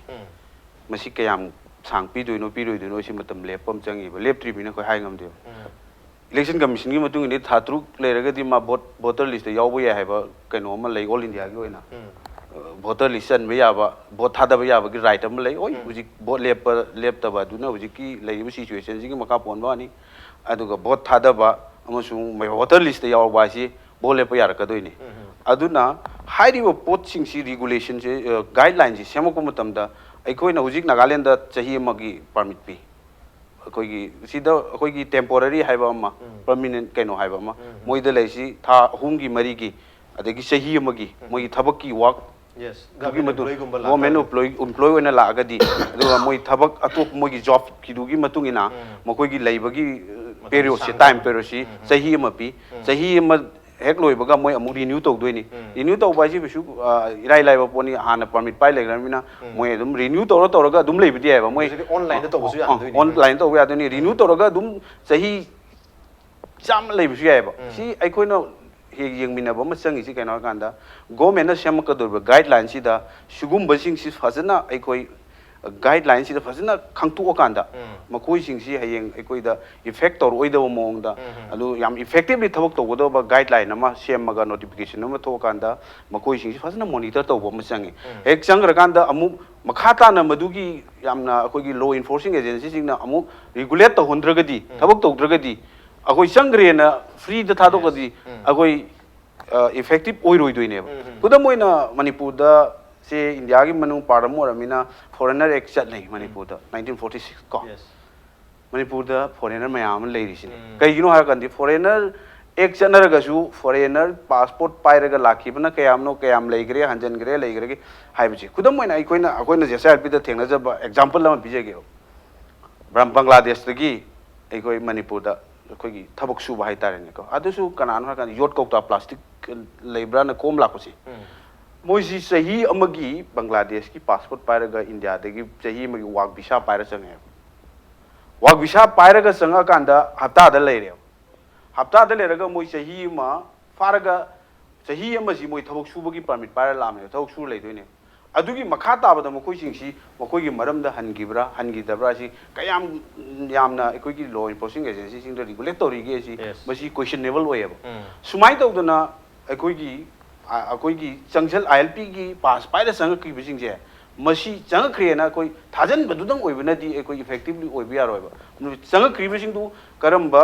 मसी कयाम सांग पीदोइनो पीरोइदोइनो से मतम लेपम चंगी लेपट्री बिना कोई हाई ngam इलेक्शन कमीशन की मतुंग नि थात्रुक लेरगदि मा वोटर लिस्ट यावबो या हैबा कनो म लै ऑल इंडिया की ओइना वोटर लिस्ट सन याबा वोट थादबा याबा की राइट अम लै ओइ हुजि वोट लेपतबा दुना हुजि की लैबो सिचुएशन जी की मका पोनबा नि अदुगा वोट थादबा अमसुं वोटर लिस्ट यावबा सि वोट लेप यारकदोइनि अदुना हाइरिबो पोटसिंग सि रेगुलेशन से गाइडलाइन सि सेमको मतमदा अखोइना हुजिक नागालैंड दा चही अमगी परमिट पी अखोइगी सिदा अखोइगी टेम्पोररी हाइबा अमा परमानेंट कैनो हाइबा अमा मोइदा लैसी था हुंगी मरी की अदगी चही अमगी मोइ थबक की वर्क यस गवर्नमेंट एम्प्लॉय ओइना लागदी अदुगा मोइ थबक अतोप मोइगी जॉब किदुगी मतुंगिना मकोइगी लैबगी पेरियड से टाइम पेरियड से चही अमा पी चही अमा हेक लोइबगा मोइ अमु renew तौदोइनी renew तौबासि Vishu इराइ Laiba pony हाना परमिट पाइ लेग्रामिना मोइ अदुम रिन्यू तौरगा अदुम लेबिदि आइबा मोइ ऑनलाइन दा तौबसु यादोइनी ऑनलाइन तौबा यादोइनी रिन्यू तौरगा अदुम सही चाम लेबिसु आइबा सि अइखोइना हे यंगमिनाबा म चंगी सि कैनो कांदा गवर्नमेंट सेमकदोबा गाइडलाइन सिदा सुगुमबसिंग सि फजना अइखोइ गाइडलाइन सिदा फजना खंगतु कांदा मकोइ सिंग सि हयेंग अइखोइदा इफेक्ट तौर ओइदबा मोंगदा अदु याम इफेक्टिवली थबक तौगदोबा गाइडलाइन अमा सेमगा नोटिफिकेशन अमा थोकांदा मकोइ सिंग सि फजना मॉनिटर तौबा म चंगी एक चंगरकांदा अमु मखाताना मदुगी यामना अखोइगी लॉ इन्फोर्सिंग एजेंसी सिंगना अमु रेगुलेट तौहंद्रगदी थबक तौद्रगदी अखोइ चंग्रेना फ्री द थादोगदी अखोइ इफेक्टिव ओइरोइदोइने खुदम ओइना मणिपुर दा से इंडिया की मनु पारम ओरमिना फॉरेनर एक्ट चटनै मणिपुर दा 1946 को मणिपुर दा फॉरेनर मयाम लेरिसिने कइगिनो हार कंदी फॉरेनर एक्ट चटनरगसु फॉरेनर पासपोर्ट पाइरगा लाखिबना कयामनो कयाम लेग्रे हंजनग्रे लेग्रे हाइबछि खुदम ओइना अखोइना जेसीआईएलपी दा थेंगनाजबा एग्जांपल अमा पिजेगे बांग्लादेश दगी अखोइ मणिपुर दा अखोइगी थबक सुबा हाइतारेने को अदुसु कनानो हार कंदी योट कौता प्लास्टिक लेब्राना कोम लाकोसी मोइसी सही अमगी बांग्लादेश की पासपोर्ट पाइरगा इंडिया दगी सही अमगी वाक वीसा पाइर चंगे वाक वीसा पाइरगा संगा कांदा हप्ता द लेरे हप्ता द लेरगा मोइ सही मा फारगा सही अमसी मोइ थबक सुबगी परमिट पाइर लामने थबक सु लेदोइने अदुगी मखा ताबदा मकोइ सिंगसी मकोइगी मरमदा हनगिब्रा हनगिदब्रा सि कयाम यामना अकोइगी लॉ इन्फोर्सिंग एजेंसी सिंग रेगुलेट तौरिगे सि मसी क्वेश्चनेबल ओयेबा सुमाइ तौदना अकोइगी चंगजल आईएलपी की पास पाइदा संग की बिसिंग जे मसी चंग क्रिएना कोई थाजन बदुदंग ओइबनादी अकोइ इफेक्टिवली ओइबि यारोइबा चंग क्रिबिसिंग दु करमबा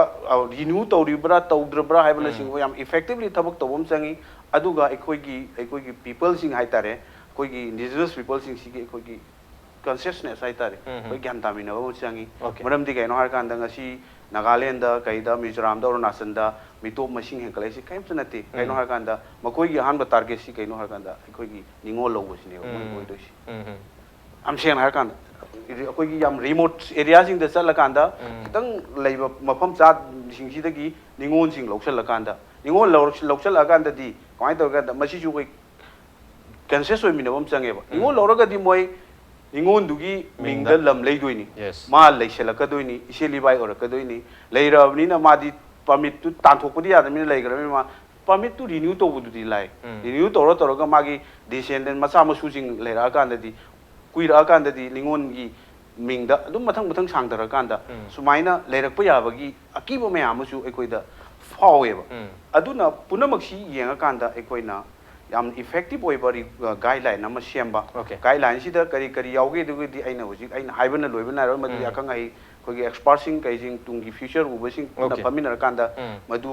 रिन्यू तौरिब्रा तौद्रब्रा हाइबना सिंग याम इफेक्टिवली थबक तौबम चंगी अदुगा अकोइगी पीपल सिंग हाइतारे कोई इंडिजिनस पीपल सिंग सिगी कोई कॉन्शियसनेस हाइतारे कोई ज्ञान तामिनबा चंगी मरमदि कैनो हार कांदा ngasi नागालैंड दा कईदा मिजोराम दा अरुणाचल दा मिटोप मसिंग हेंकलाइसि कैमत नते कैनो हार कांदा मकोइगी हानबा टारगेट सि कैनो हार कांदा अखोइगी निंगो लौबसिने मोइदोसि am सेन हार कांदा अखोइगी याम रिमोट एरिया सिंग दा चल कांदा खतंग लैबा मफम चा सिंग सिदगी निंगोन सिंग लौसल कांदा निंगोन लौसल कांदा दी कमाय तो कांदा मसि जु कोई कैंसेस ओइमिनबम चंगेबा निंगोन लौरगदी मोइ निंगोन दुगी मिंग द लम लेदोइनी मा लेसलकदोइनी इसेलिबाई ओरकदोइनी लेरबनिना मादी परमिट तु तांथोकपदि यादमिना लेग्रबि मा परमिट तु रिन्यू तौबदुदि लाई रिन्यू तौरगा मागी डिसेंडेंट मचा मसुजिंग लेरा कांददि कुइरा कांददि निंगोनगी मिंग द अदुम मथंग मथंग सांगदरा कांदा सुमाइना लेरकप याबगी अकीब मयामसु एकोइदा फावेबा अदुना पुनमक्सी येंगा कांदा एकोइना ꯌꯥꯝ ꯏꯐꯦꯛꯇꯤꯕ ꯑꯣꯏꯕ ꯒꯥꯏꯗꯂꯥꯏꯟ ꯑꯃ ꯁꯦꯝꯕ Okay. ꯒꯥꯏꯗꯂꯥꯏꯟꯁꯤꯗ ꯀꯔꯤ ꯀꯔꯤ ꯌꯥꯎꯒꯦ ꯑꯗꯨꯒꯗꯤ ꯑꯩꯅ ꯍꯧꯖꯤꯛ ꯑꯩꯅ ꯍꯥꯏꯕꯅ ꯂꯣꯏꯕ ꯅꯥꯏꯔꯣꯏ ꯃꯗꯨꯗꯤ ꯑꯈꯪ ꯑꯍꯩ ꯑꯩꯈꯣꯏꯒꯤ ꯑꯦꯛꯁꯄꯥꯔꯠꯁꯤꯡ ꯀꯩꯁꯤꯡ ꯇꯨꯡꯒꯤ ꯐ꯭ꯌꯨꯆꯔ ꯎꯕꯁꯤꯡ ꯄꯨꯟꯅ Okay. ꯐꯝꯃꯤꯟꯅꯔꯀꯥꯟꯗ Mm. ꯃꯗꯨ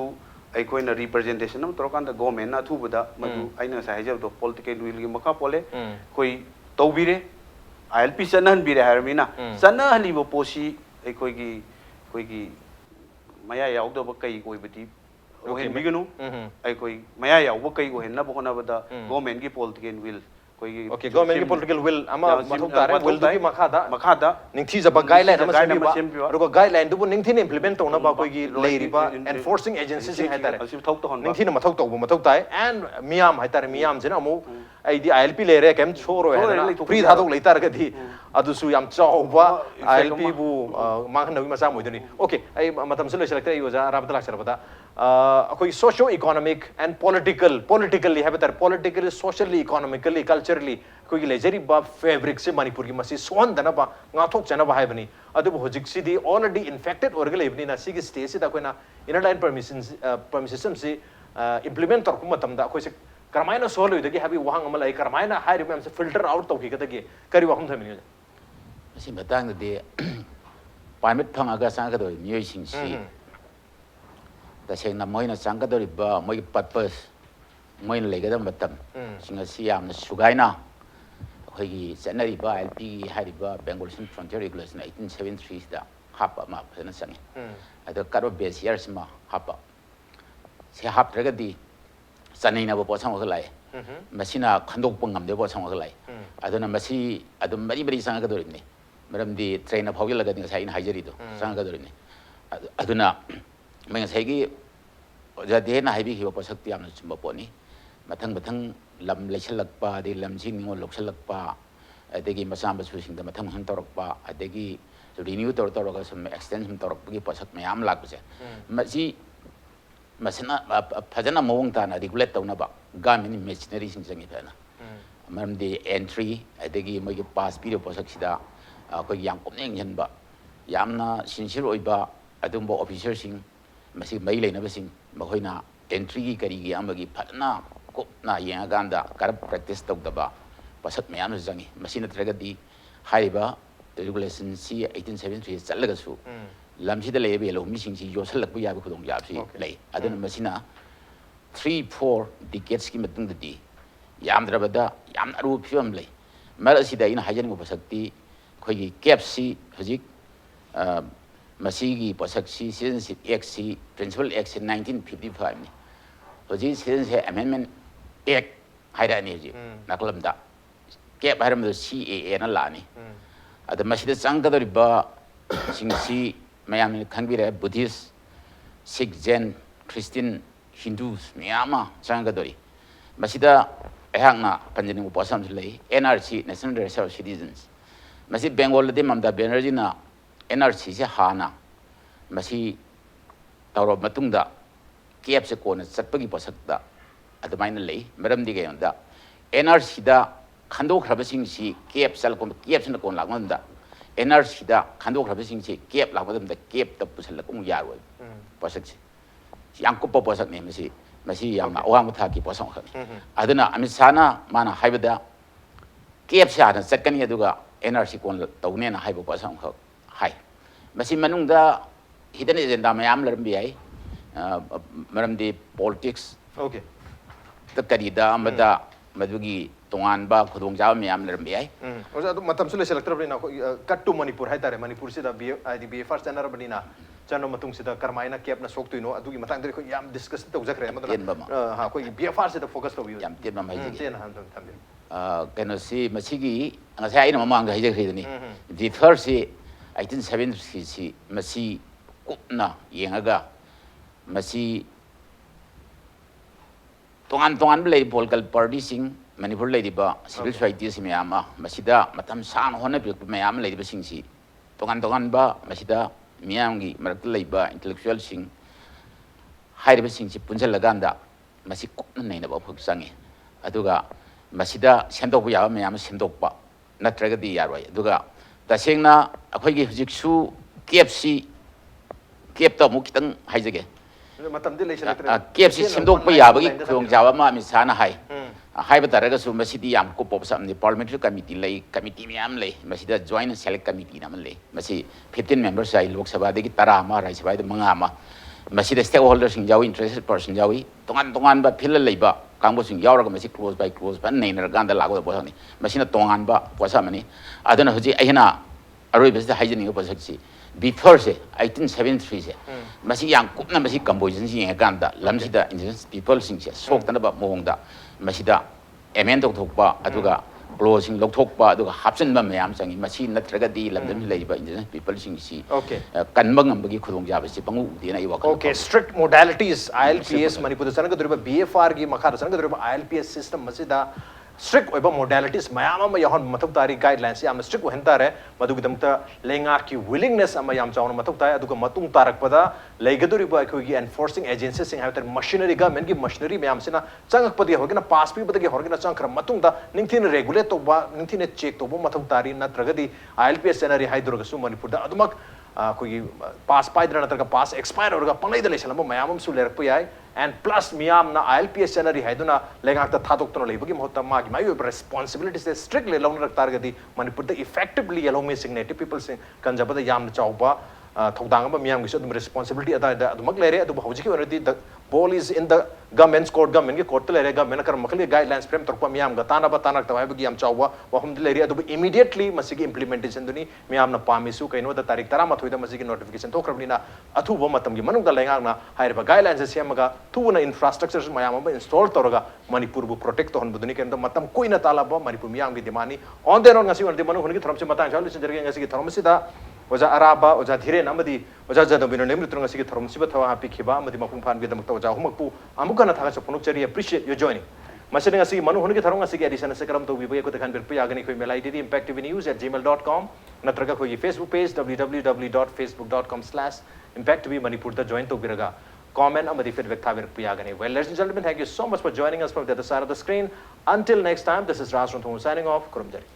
ꯑꯩꯈꯣꯏꯅ ꯔꯤꯄ꯭ꯔꯖꯦꯟꯇꯦꯁꯟ ꯑꯃ ꯇꯧꯔꯀꯥꯟꯗ ꯒꯣꯔꯃꯦꯟꯅ ꯑꯊꯨꯕꯗ ꯃꯗꯨ ꯑꯩꯅ ꯉꯁꯥꯏ ꯍꯥꯏꯖꯕꯗꯣ ꯄꯣꯂꯤꯇꯤꯀꯦꯜ ꯋꯤꯜꯒꯤ ꯃꯈꯥ ꯄꯣꯜꯂꯦ ꯑꯩꯈꯣꯏ ꯇꯧꯕꯤꯔꯦ ILP ꯆꯠꯅꯍꯟꯕꯤꯔꯦ ꯍꯥꯏꯔꯕꯅꯤꯅ ꯆꯠꯅꯍꯜꯂꯤꯕ ꯄꯣꯠꯁꯤ ꯑꯩꯈꯣꯏꯒꯤ ꯃꯌꯥ ꯌꯥꯎꯗꯕ ꯀꯩ ꯑꯣꯏꯕꯗꯤ ꯑꯣꯏꯍꯟꯕꯤꯒꯅꯨ ꯑꯩꯈꯣꯏ ꯃꯌꯥ ꯌꯥꯎꯕ ꯀꯩ ꯑꯣꯏꯍꯟꯅꯕ ꯍꯣꯠꯅꯕꯗ ꯒꯣꯔꯃꯦꯟꯒꯤ ꯄꯣꯂꯤꯇꯤꯀꯦꯜ ꯋꯤꯜ ꯑꯩꯈꯣꯏꯒꯤ Okay, government political will ama mathau tare will du ki makada ningthi jaba guideline ama guideline sembiba arugo guideline du bu ningthi implement tawna ba koi gi leiriba enforcing agencies sing haitare ningthi na mathau tawbu mathau tai and miyam haitare miyam jena amu ai di ILP lere kem choro haitare free thadok leitar ga di adu su yam chawba ILP bu mang nawi masa moidani okay ai matam se loiselakta ai oja rabdalak sarabada akoi socio economic and politically habitar politically socially economically culturally koi lejeri ba fabric se manipur gi masi son dana ba ngathok chana ba haibani adu hojik si di already infected orga lebni na sigi stage si da koina inner line permission si implement tor kuma tamda koi se karmaina solo idagi habi wahang amal ai karmaina hairi mem se filter out tawki kadagi kari wahum thamini ꯃꯁꯤ ꯃꯇꯥꯡꯗꯗꯤ ꯄꯥꯔꯃꯤꯠ ꯐꯪꯉꯒ ꯆꯪꯒꯗꯧꯔꯤꯕ ꯃꯤꯑꯣꯏꯁꯤꯡꯁꯤ ꯇꯁꯦꯡꯅ ꯃꯣꯏꯅ ꯆꯪꯒꯗꯧꯔꯤꯕ ꯃꯣꯏꯒꯤ ꯄꯔꯄꯁ ꯃꯣꯏꯅ ꯂꯩꯒꯗꯕ ꯃꯇꯝꯁꯤꯡ ꯑꯁꯤ ꯌꯥꯝꯅ ꯁꯨꯒꯥꯏꯅ ꯑꯩꯈꯣꯏꯒꯤ ꯆꯠꯅꯔꯤꯕ ILPꯒꯤ ꯍꯥꯏꯔꯤꯕ ꯕꯦꯡꯒꯣꯜ ꯐ꯭ꯔꯣꯟꯇꯤꯌꯔ ꯔꯤꯒꯨꯂꯦꯁꯟ 1873ꯁꯤꯗ ꯍꯥꯞꯄ ꯑꯃ ꯐꯖꯅ ꯆꯪꯉꯤ ꯑꯗꯨꯒ ꯀꯠ ꯑꯣꯐ ꯕꯦꯁ ꯏꯌꯔꯁꯤꯃ ꯍꯥꯞꯄ ꯁꯤ ꯍꯥꯞꯇ꯭ꯔꯒꯗꯤ ꯆꯠꯅꯩꯅꯕ ꯄꯣꯠꯁꯛ ꯑꯃꯈꯛ ꯂꯥꯛꯑꯦ ꯃꯁꯤꯅ ꯈꯟꯗꯣꯛꯄ ꯉꯝꯗꯕ ꯄꯣꯠꯁꯛ ꯑꯃꯈꯛ ꯂꯥꯛꯑꯦ ꯑꯗꯨꯅ ꯃꯁꯤ ꯑꯗꯨꯝ ꯃꯔꯤ ꯆꯪꯒꯗꯧꯔꯤꯕꯅꯤ ꯃꯔꯝꯗꯤ ꯇ꯭ꯔꯦꯟꯅ ꯐꯥꯎꯖꯤꯜꯂꯒꯗꯤ ꯉꯁꯥꯏ ꯑꯩꯅ ꯍꯥꯏꯖꯔꯤꯗꯣ ꯆꯪꯒꯗꯧꯔꯤꯕꯅꯤ ꯑꯗꯨꯅ ꯃꯣꯏ ꯉꯁꯥꯏꯒꯤ ꯑꯣꯖꯥ ꯙꯤꯔꯦꯟꯅ ꯍꯥꯏꯕꯤꯈꯤꯕ ꯄꯣꯠꯁꯛꯇꯤ ꯌꯥꯝꯅ ꯆꯨꯝꯕ ꯄꯣꯠꯅꯤ ꯃꯊꯪ ꯂꯝ ꯂꯩꯁꯜꯂꯛꯄ ꯑꯗꯒꯤ ꯂꯝꯁꯤ ꯅꯤꯉꯣꯜ ꯂꯧꯁꯜꯂꯛꯄ ꯑꯗꯒꯤ ꯃꯆꯥ ꯃꯁꯨꯁꯤꯡꯗ ꯃꯊꯪ ꯇꯧꯔꯛꯄ ꯑꯗꯒꯤ ꯔꯤꯅ꯭ꯌꯨ ꯇꯧꯔꯒ ꯁꯨꯝ ꯑꯦꯛꯁꯇꯦꯟ ꯁꯨꯝ ꯇꯧꯔꯛꯄꯒꯤ ꯄꯣꯠꯁꯛ ꯃꯌꯥꯝ ꯂꯥꯛꯄꯁꯦ ꯃꯁꯤꯅ ꯐꯖꯅ ꯃꯑꯣꯡ ꯇꯥꯅ ꯔꯤꯒꯨꯂꯦꯠ ꯇꯧꯅꯕ ꯒꯚꯔꯟꯃꯦꯟꯠ ꯃꯦꯆꯤꯅꯔꯤꯁꯤꯡ ꯆꯪꯉꯤ ꯐꯖꯅ ꯃꯔꯝꯗꯤ ꯑꯦꯟꯇ꯭ꯔꯤ ꯑꯗꯒꯤ ꯃꯣꯏꯒꯤ ꯄꯥꯁ ꯄꯤꯔꯤꯕ ꯄꯣꯠꯁꯛꯁꯤꯗ ꯑꯩꯈꯣꯏꯒꯤ ꯌꯥꯝ ꯀꯨꯞꯅ ꯌꯦꯡꯁꯤꯟꯕ ꯌꯥꯝꯅ ꯁꯤꯟꯁꯤꯌꯔ ꯑꯣꯏꯕ ꯑꯗꯨꯒꯨꯝꯕ ꯑꯣꯐꯤꯁꯔꯁꯤꯡ ꯃꯁꯤ ꯃꯔꯤ ꯂꯩꯅꯕꯁꯤꯡ ꯃꯈꯣꯏꯅ ꯑꯦꯟꯇ꯭ꯔꯤꯒꯤ ꯀꯔꯤꯒꯤ ꯑꯃꯒꯤ ꯐꯖꯅ ꯀꯨꯞꯅ ꯌꯦꯡꯉꯀꯥꯟꯗ ꯀꯔꯞ ꯄ꯭ꯔꯦꯛꯇꯤꯁ ꯇꯧꯗꯕ ꯄꯣꯠꯁꯛ ꯃꯌꯥꯝꯁꯨ ꯆꯪꯉꯤ ꯃꯁꯤ ꯅꯠꯇ꯭ꯔꯒꯗꯤ ꯍꯥꯏꯔꯤꯕ ꯔꯤꯒꯨꯂꯦꯁꯟꯁꯤ 1873 ꯆꯠꯂꯒꯁꯨ ꯂꯝꯁꯤꯗ ꯂꯩꯔꯤꯕ ꯌꯦꯜꯍꯧꯃꯤꯁꯤꯡꯁꯤ ꯌꯣꯠꯁꯜꯂꯛꯄ ꯌꯥꯕ ꯈꯨꯗꯣꯡꯆꯥꯕꯁꯤ ꯂꯩ ꯑꯗꯨꯅ ꯃꯁꯤꯅ 3-4 ꯗꯤꯀꯦꯠꯁꯀꯤ ꯃꯇꯨꯡꯗꯗꯤ ꯌꯥꯝꯗ꯭ꯔꯕꯗ ꯌꯥꯝꯅ ꯑꯔꯨꯕ ꯐꯤꯕꯝ ꯂꯩ ꯃꯔꯛ ꯑꯁꯤꯗ ꯑꯩꯅ ꯍꯥꯏꯖꯅꯤꯡꯕ ꯄꯣꯠꯁꯛꯇꯤ ꯑꯩꯈꯣꯏꯒꯤ ꯀꯦꯞꯁꯤ ꯍꯧꯖꯤꯛ ꯃꯁꯤꯒꯤ ꯄꯣꯠꯁꯛꯁꯤ ꯁꯤꯇꯤꯖꯟꯁꯤꯞ ꯑꯦꯛꯁꯤ ꯄ꯭ꯔꯤꯟꯁꯤꯄꯜ ꯑꯦꯛꯁꯤ 1955ꯅꯤ ꯍꯧꯖꯤꯛ ꯁꯤꯇꯤꯖꯟꯁꯤꯞ ꯑꯦꯃꯦꯟꯃꯦꯟꯠ ꯑꯦꯛ ꯍꯥꯏꯔꯛꯑꯅꯤ ꯍꯧꯖꯤꯛ ꯅꯥꯀꯜꯂꯝꯗ ꯀꯦꯞ ꯍꯥꯏꯔꯝꯕꯗ CAAꯅ ꯂꯥꯛꯑꯅꯤ ꯑꯗ ꯃꯁꯤꯗ ꯆꯪꯒꯗꯧꯔꯤꯕ ꯁꯤꯡꯁꯤ ꯃꯌꯥꯝꯅ ꯈꯪꯕꯤꯔꯦ ꯕꯨꯙꯤꯁ ꯁꯤꯈ ꯖꯦꯟ ꯈ꯭ꯔꯤꯁꯇꯤꯌꯟ ꯍꯤꯟꯗꯨꯁ ꯃꯌꯥꯝ ꯑꯃ ꯆꯪꯒꯗꯧꯔꯤ ꯃꯁꯤꯗ ꯑꯩꯍꯥꯛꯅ ꯄꯟꯖꯅꯤꯡꯕ ꯄꯣꯠꯁꯛ ꯑꯃꯁꯨ ꯂꯩ NRC ꯅꯦꯁꯅꯦꯜ ꯔꯦꯖꯤꯁꯇꯔ ꯑꯣꯐ ꯁꯤꯇꯤꯖꯟꯁ ꯃꯁꯤ ꯕꯦꯡꯒꯣꯜꯗꯗꯤ ꯃꯃꯇꯥ ꯕꯦꯅꯔꯖꯤꯅ NRCꯁꯦ ꯍꯥꯟꯅ ꯃꯁꯤ ꯇꯧꯔꯕ ꯃꯇꯨꯡꯗ ꯀꯦꯞꯁꯦ ꯀꯣꯟꯅ ꯆꯠꯄꯒꯤ ꯄꯣꯠꯁꯛꯇ ꯑꯗꯨꯃꯥꯏꯅ ꯂꯩ ꯃꯔꯝꯗꯤ ꯀꯩꯅꯣꯗ NRCꯗ ꯈꯟꯗꯣꯛꯈ꯭ꯔꯕꯁꯤꯡꯁꯤ ꯀꯦꯞ ꯆꯠꯂꯛꯄ ꯀꯦꯞꯁꯤꯅ ꯀꯣꯟꯅ ꯂꯥꯛꯄ ꯃꯇꯝꯗ NRCꯗ ꯈꯟꯗꯣꯛꯈ꯭ꯔꯕꯁꯤꯡꯁꯤ ꯀꯦꯞ ꯂꯥꯛꯄ ꯃꯇꯝꯗ ꯀꯦꯞꯇ ꯄꯨꯁꯜꯂꯛꯄ ꯑꯃꯨꯛ ꯌꯥꯔꯣꯏ ꯄꯣꯠꯁꯛꯁꯦ ꯌꯥꯝ ꯀꯨꯞꯄ ꯄꯣꯠꯁꯛꯅꯤ ꯃꯁꯤ ꯌꯥꯝꯅ ꯑꯋꯥꯡꯕ ꯊꯥꯛꯀꯤ ꯄꯣꯠꯁꯛ ꯑꯃꯈꯛꯅꯤ ꯑꯗꯨꯅ ꯑꯃꯤꯠ ꯁꯥꯍꯅ ꯃꯥꯅ ꯍꯥꯏꯕꯗ ꯀꯦꯞꯁꯦ ꯍꯥꯟꯅ ꯆꯠꯀꯅꯤ ꯑꯗꯨꯒ NRC ꯀꯣꯟꯅ ꯇꯧꯅꯦꯅ ꯍꯥꯏꯕ ꯄꯣꯠꯁꯛ ꯑꯃꯈꯛ ꯍꯥꯏ ꯃꯁꯤ ꯃꯅꯨꯡꯗ ꯍꯤꯗꯟ ꯑꯦꯖꯦꯟꯗꯥ ꯃꯌꯥꯝ ꯂꯩꯔꯝꯕ ꯌꯥꯏ ꯃꯔꯝꯗꯤ ꯄꯣꯂꯤꯇꯤꯛꯁ ꯀꯔꯤꯗ ꯑꯃꯗ ꯃꯗꯨꯒꯤ ꯇꯣꯉꯥꯟꯕ ꯈꯨꯗꯣꯡꯆꯥꯕ ꯃꯌꯥꯝ ꯂꯩꯔꯝꯕ ꯌꯥꯏ ꯑꯣꯖꯥ ꯑꯗꯨ ꯃꯇꯝꯁꯨ ꯂꯩꯁꯤꯜꯂꯛꯇ꯭ꯔꯕꯅꯤꯅ ꯀꯠ ꯇꯨ ꯃꯅꯤꯄꯨꯔ ꯍꯥꯏꯇꯥꯔꯦ ꯃꯅꯤꯄꯨꯔꯁꯤꯗ ꯍꯥꯏꯗꯤ BFR ꯆꯠꯅꯔꯕꯅꯤꯅ ꯆꯠꯅ ꯃꯇꯨꯡꯁꯤꯗ ꯀꯔꯝꯍꯥꯏꯅ ꯀꯦꯞꯅ ꯁꯣꯛꯇꯣꯏꯅꯣ ꯑꯗꯨꯒꯤ ꯃꯇꯥꯡꯗ ꯑꯩꯈꯣꯏ ꯌꯥꯝ ꯗꯤꯁꯀꯁ ꯇꯧꯖꯈ꯭ꯔꯦ ꯑꯩꯈꯣꯏꯒꯤ BFRꯁꯤꯗ ꯐꯣꯀꯁ ꯇꯧꯕꯤꯌꯨ ꯌꯥꯝ ꯇꯦꯟꯕ ꯑꯃ ꯍꯥꯏꯖꯒꯦ ꯊꯝꯕꯤꯌꯨ ꯀꯩꯅꯣꯁꯤ ꯃꯁꯤꯒꯤ ꯉꯁꯥꯏ ꯑꯩꯅ ꯃꯃꯥꯡꯗ ꯍꯥꯏꯖꯈ꯭ꯔꯤꯗꯨꯅꯤ ꯗꯤꯊꯔꯁꯤ 1873ꯁꯤ ꯃꯁꯤ ꯀꯨꯞꯅ ꯌꯦꯡꯉꯒ ꯃꯁꯤ ꯇꯣꯉꯥꯟꯕ ꯂꯩꯔꯤꯕ ꯄꯣꯂꯤꯇꯤꯀꯦꯜ ꯄꯥꯔꯇꯤꯁꯤꯡ ꯃꯅꯤꯄꯨꯔ ꯂꯩꯔꯤꯕ ꯁꯤꯚꯤꯜ ꯁꯣꯁꯥꯏꯇꯤꯁ ꯃꯌꯥꯝ ꯑꯃ ꯃꯁꯤꯗ ꯃꯇꯝ ꯁꯥꯡꯅ ꯍꯣꯠꯅꯕꯤꯔꯛꯄ ꯃꯌꯥꯝ ꯑꯃ ꯂꯩꯔꯤꯕꯁꯤꯡꯁꯤ ꯇꯣꯉꯥꯟꯕ ꯃꯁꯤꯗ ꯃꯤꯌꯥꯝꯒꯤ ꯃꯔꯛꯇ ꯂꯩꯕ ꯏꯟꯇꯦꯂꯦꯛꯆꯨꯋꯦꯜꯁꯤꯡ ꯍꯥꯏꯔꯤꯕꯁꯤꯡꯁꯤ ꯄꯨꯟꯁꯤꯜꯂꯀꯥꯟꯗ ꯃꯁꯤ ꯀꯨꯞꯅ ꯅꯩꯅꯕ ꯑꯃꯈꯛ ꯆꯪꯉꯤ ꯑꯗꯨꯒ ꯃꯁꯤꯗ ꯁꯦꯝꯗꯣꯛꯄ ꯌꯥꯕ ꯃꯌꯥꯝ ꯑꯃ ꯁꯦꯝꯗꯣꯛꯄ ꯅꯠꯇ꯭ꯔꯒꯗꯤ ꯌꯥꯔꯣꯏ ꯑꯗꯨꯒ ꯇꯁꯦꯡꯅ ꯑꯩꯈꯣꯏꯒꯤ ꯍꯧꯖꯤꯛꯁꯨ ꯀꯦꯞꯇ ꯑꯃꯨꯛ ꯈꯤꯇꯪ ꯍꯥꯏꯖꯒꯦ ꯀꯦꯞꯁꯤ ꯁꯦꯝꯗꯣꯛꯄ ꯌꯥꯕꯒꯤ ꯈꯨꯗꯣꯡꯆꯥꯕ ꯑꯃ ꯑꯃꯤꯠ ꯁꯥꯍꯅ ꯍꯥꯏ हाइब तारगसु मसिदी याम को पोपसमनि पार्लियामेंट्री कमिटी लई कमिटी म्याम लई मसिदा जॉइंट सेलेक्ट कमिटी नाम लई मसि 15 मेंबर्स आई लोक सभा देगी 10 मा राज्य सभा दे मंगा मा मसिदा स्टेक होल्डर्स सिंग जावी इंटरेस्टेड पर्सन जावी तोंगान तोंगान बा फिल लईबा कांगबो सिंग यावरग मसि क्लोज बाय क्लोज बा नेनर गांदा लागो बोसनि मसिना तोंगान बा पोसामनि अदना हुजि अहिना अरोइबसदा हाइजनिंग पोसक्सि बिफोर से 1873 से मसी याम कुपना मसी कंपोजिशन से गांदा लमसिदा इंडिजिनस पीपल सिंग से सोक्तनबा मोंगदा मसिदा एमेंड तौथोकपा अदुगा क्लोजिंग लौथोकपा अदुगा हापचनबा मयाम चंगी मसी नत्रगदी लमदम लेबा indigenous people sing C कनबा ngambagi khudong jabasi pangu dina I wakal okay strict modalities ILPS Manipur sanag duriba BFR gi makha sanag duriba ILPS system masida strict oiba modalities mayam ama yahon mathuk tari guidelines yam strict ohenta re madug damta lenga ki willingness ama yam chauna mathuk tai aduga matung tarakpada leigaduriba gi enforcing agencies sing have machinery government gi machinery mayam sina changak padi hogina pass pi badagi horgina changkra matung da ningthin regulate to ba ningthin check to bo mathuk tari natragadi ILPS senari haidurga su Manipur da adumak कोई पास पाइद्र नतर पास एक्सपायर होगा पंगई दले सलम मयाम सु लेरप याय एंड प्लस मियाम ना ILPS चनरी हैदुना लेगाक त थादोक्तनो लेबगी महत्ता मागी मायु रेस्पांसिबिलिटीज से स्ट्रिक्टली लौन रक्तारगदी Manipur द इफेक्टिवली Haomee सिग्नेटिव पीपल से कंजबद याम चावबा थौदांगबा मियाम गिसो दुम रेस्पांसिबिलिटी अदा अदमक लेरे अदु हौजिकी वरदी the ball is in the government's court government के court लेरे government कर मखली guidelines frame तरपा मियाम गताना बताना तवाय बगी याम चावबा वहम लेरे अदु immediately मसिकी implementation दुनी मियाम न पामिसु कइनो द तारीख 13 मथोइदा मसिकी notification थोखरबनिना अथुबो मतम गी मनुंग द लेंगाना हाइरबा guidelines से सेमगा थुना infrastructure मयाम अब install तोरगा Manipur बु protect तोहन बुदुनी केन मतम कोइना तालाबा Manipur मियाम गी दिमानी on देन on ngasi on dimanu हुनगी थरम से मतांग चालु जरगे ngasi की थरम सिदा ओजा अराबा ओजा धीरेन अमदी ओजा जदबिनो नेमृत्रंग सिगी थरम सिबा थवा हापिखिबा अमदी मपुंग फान बिदमक ओजा हुमकपु अमुकना थागा सपुनुक चरी appreciate your joining Masne ngasi manu हुनगी थरम ngasi edition से करम तो बिबे को तखान बिर पियागनी कोई मेल आईडी impactvnews@gmail.com नत्रगा कोई Facebook page www.facebook.com/impactvmanipur दा join तो बिरगा comment amadi feedback tha bir piagani well ladies and gentlemen thank you so much for joining us from the other side of the screen until next time this is Raj Nongthombam signing off kurumjari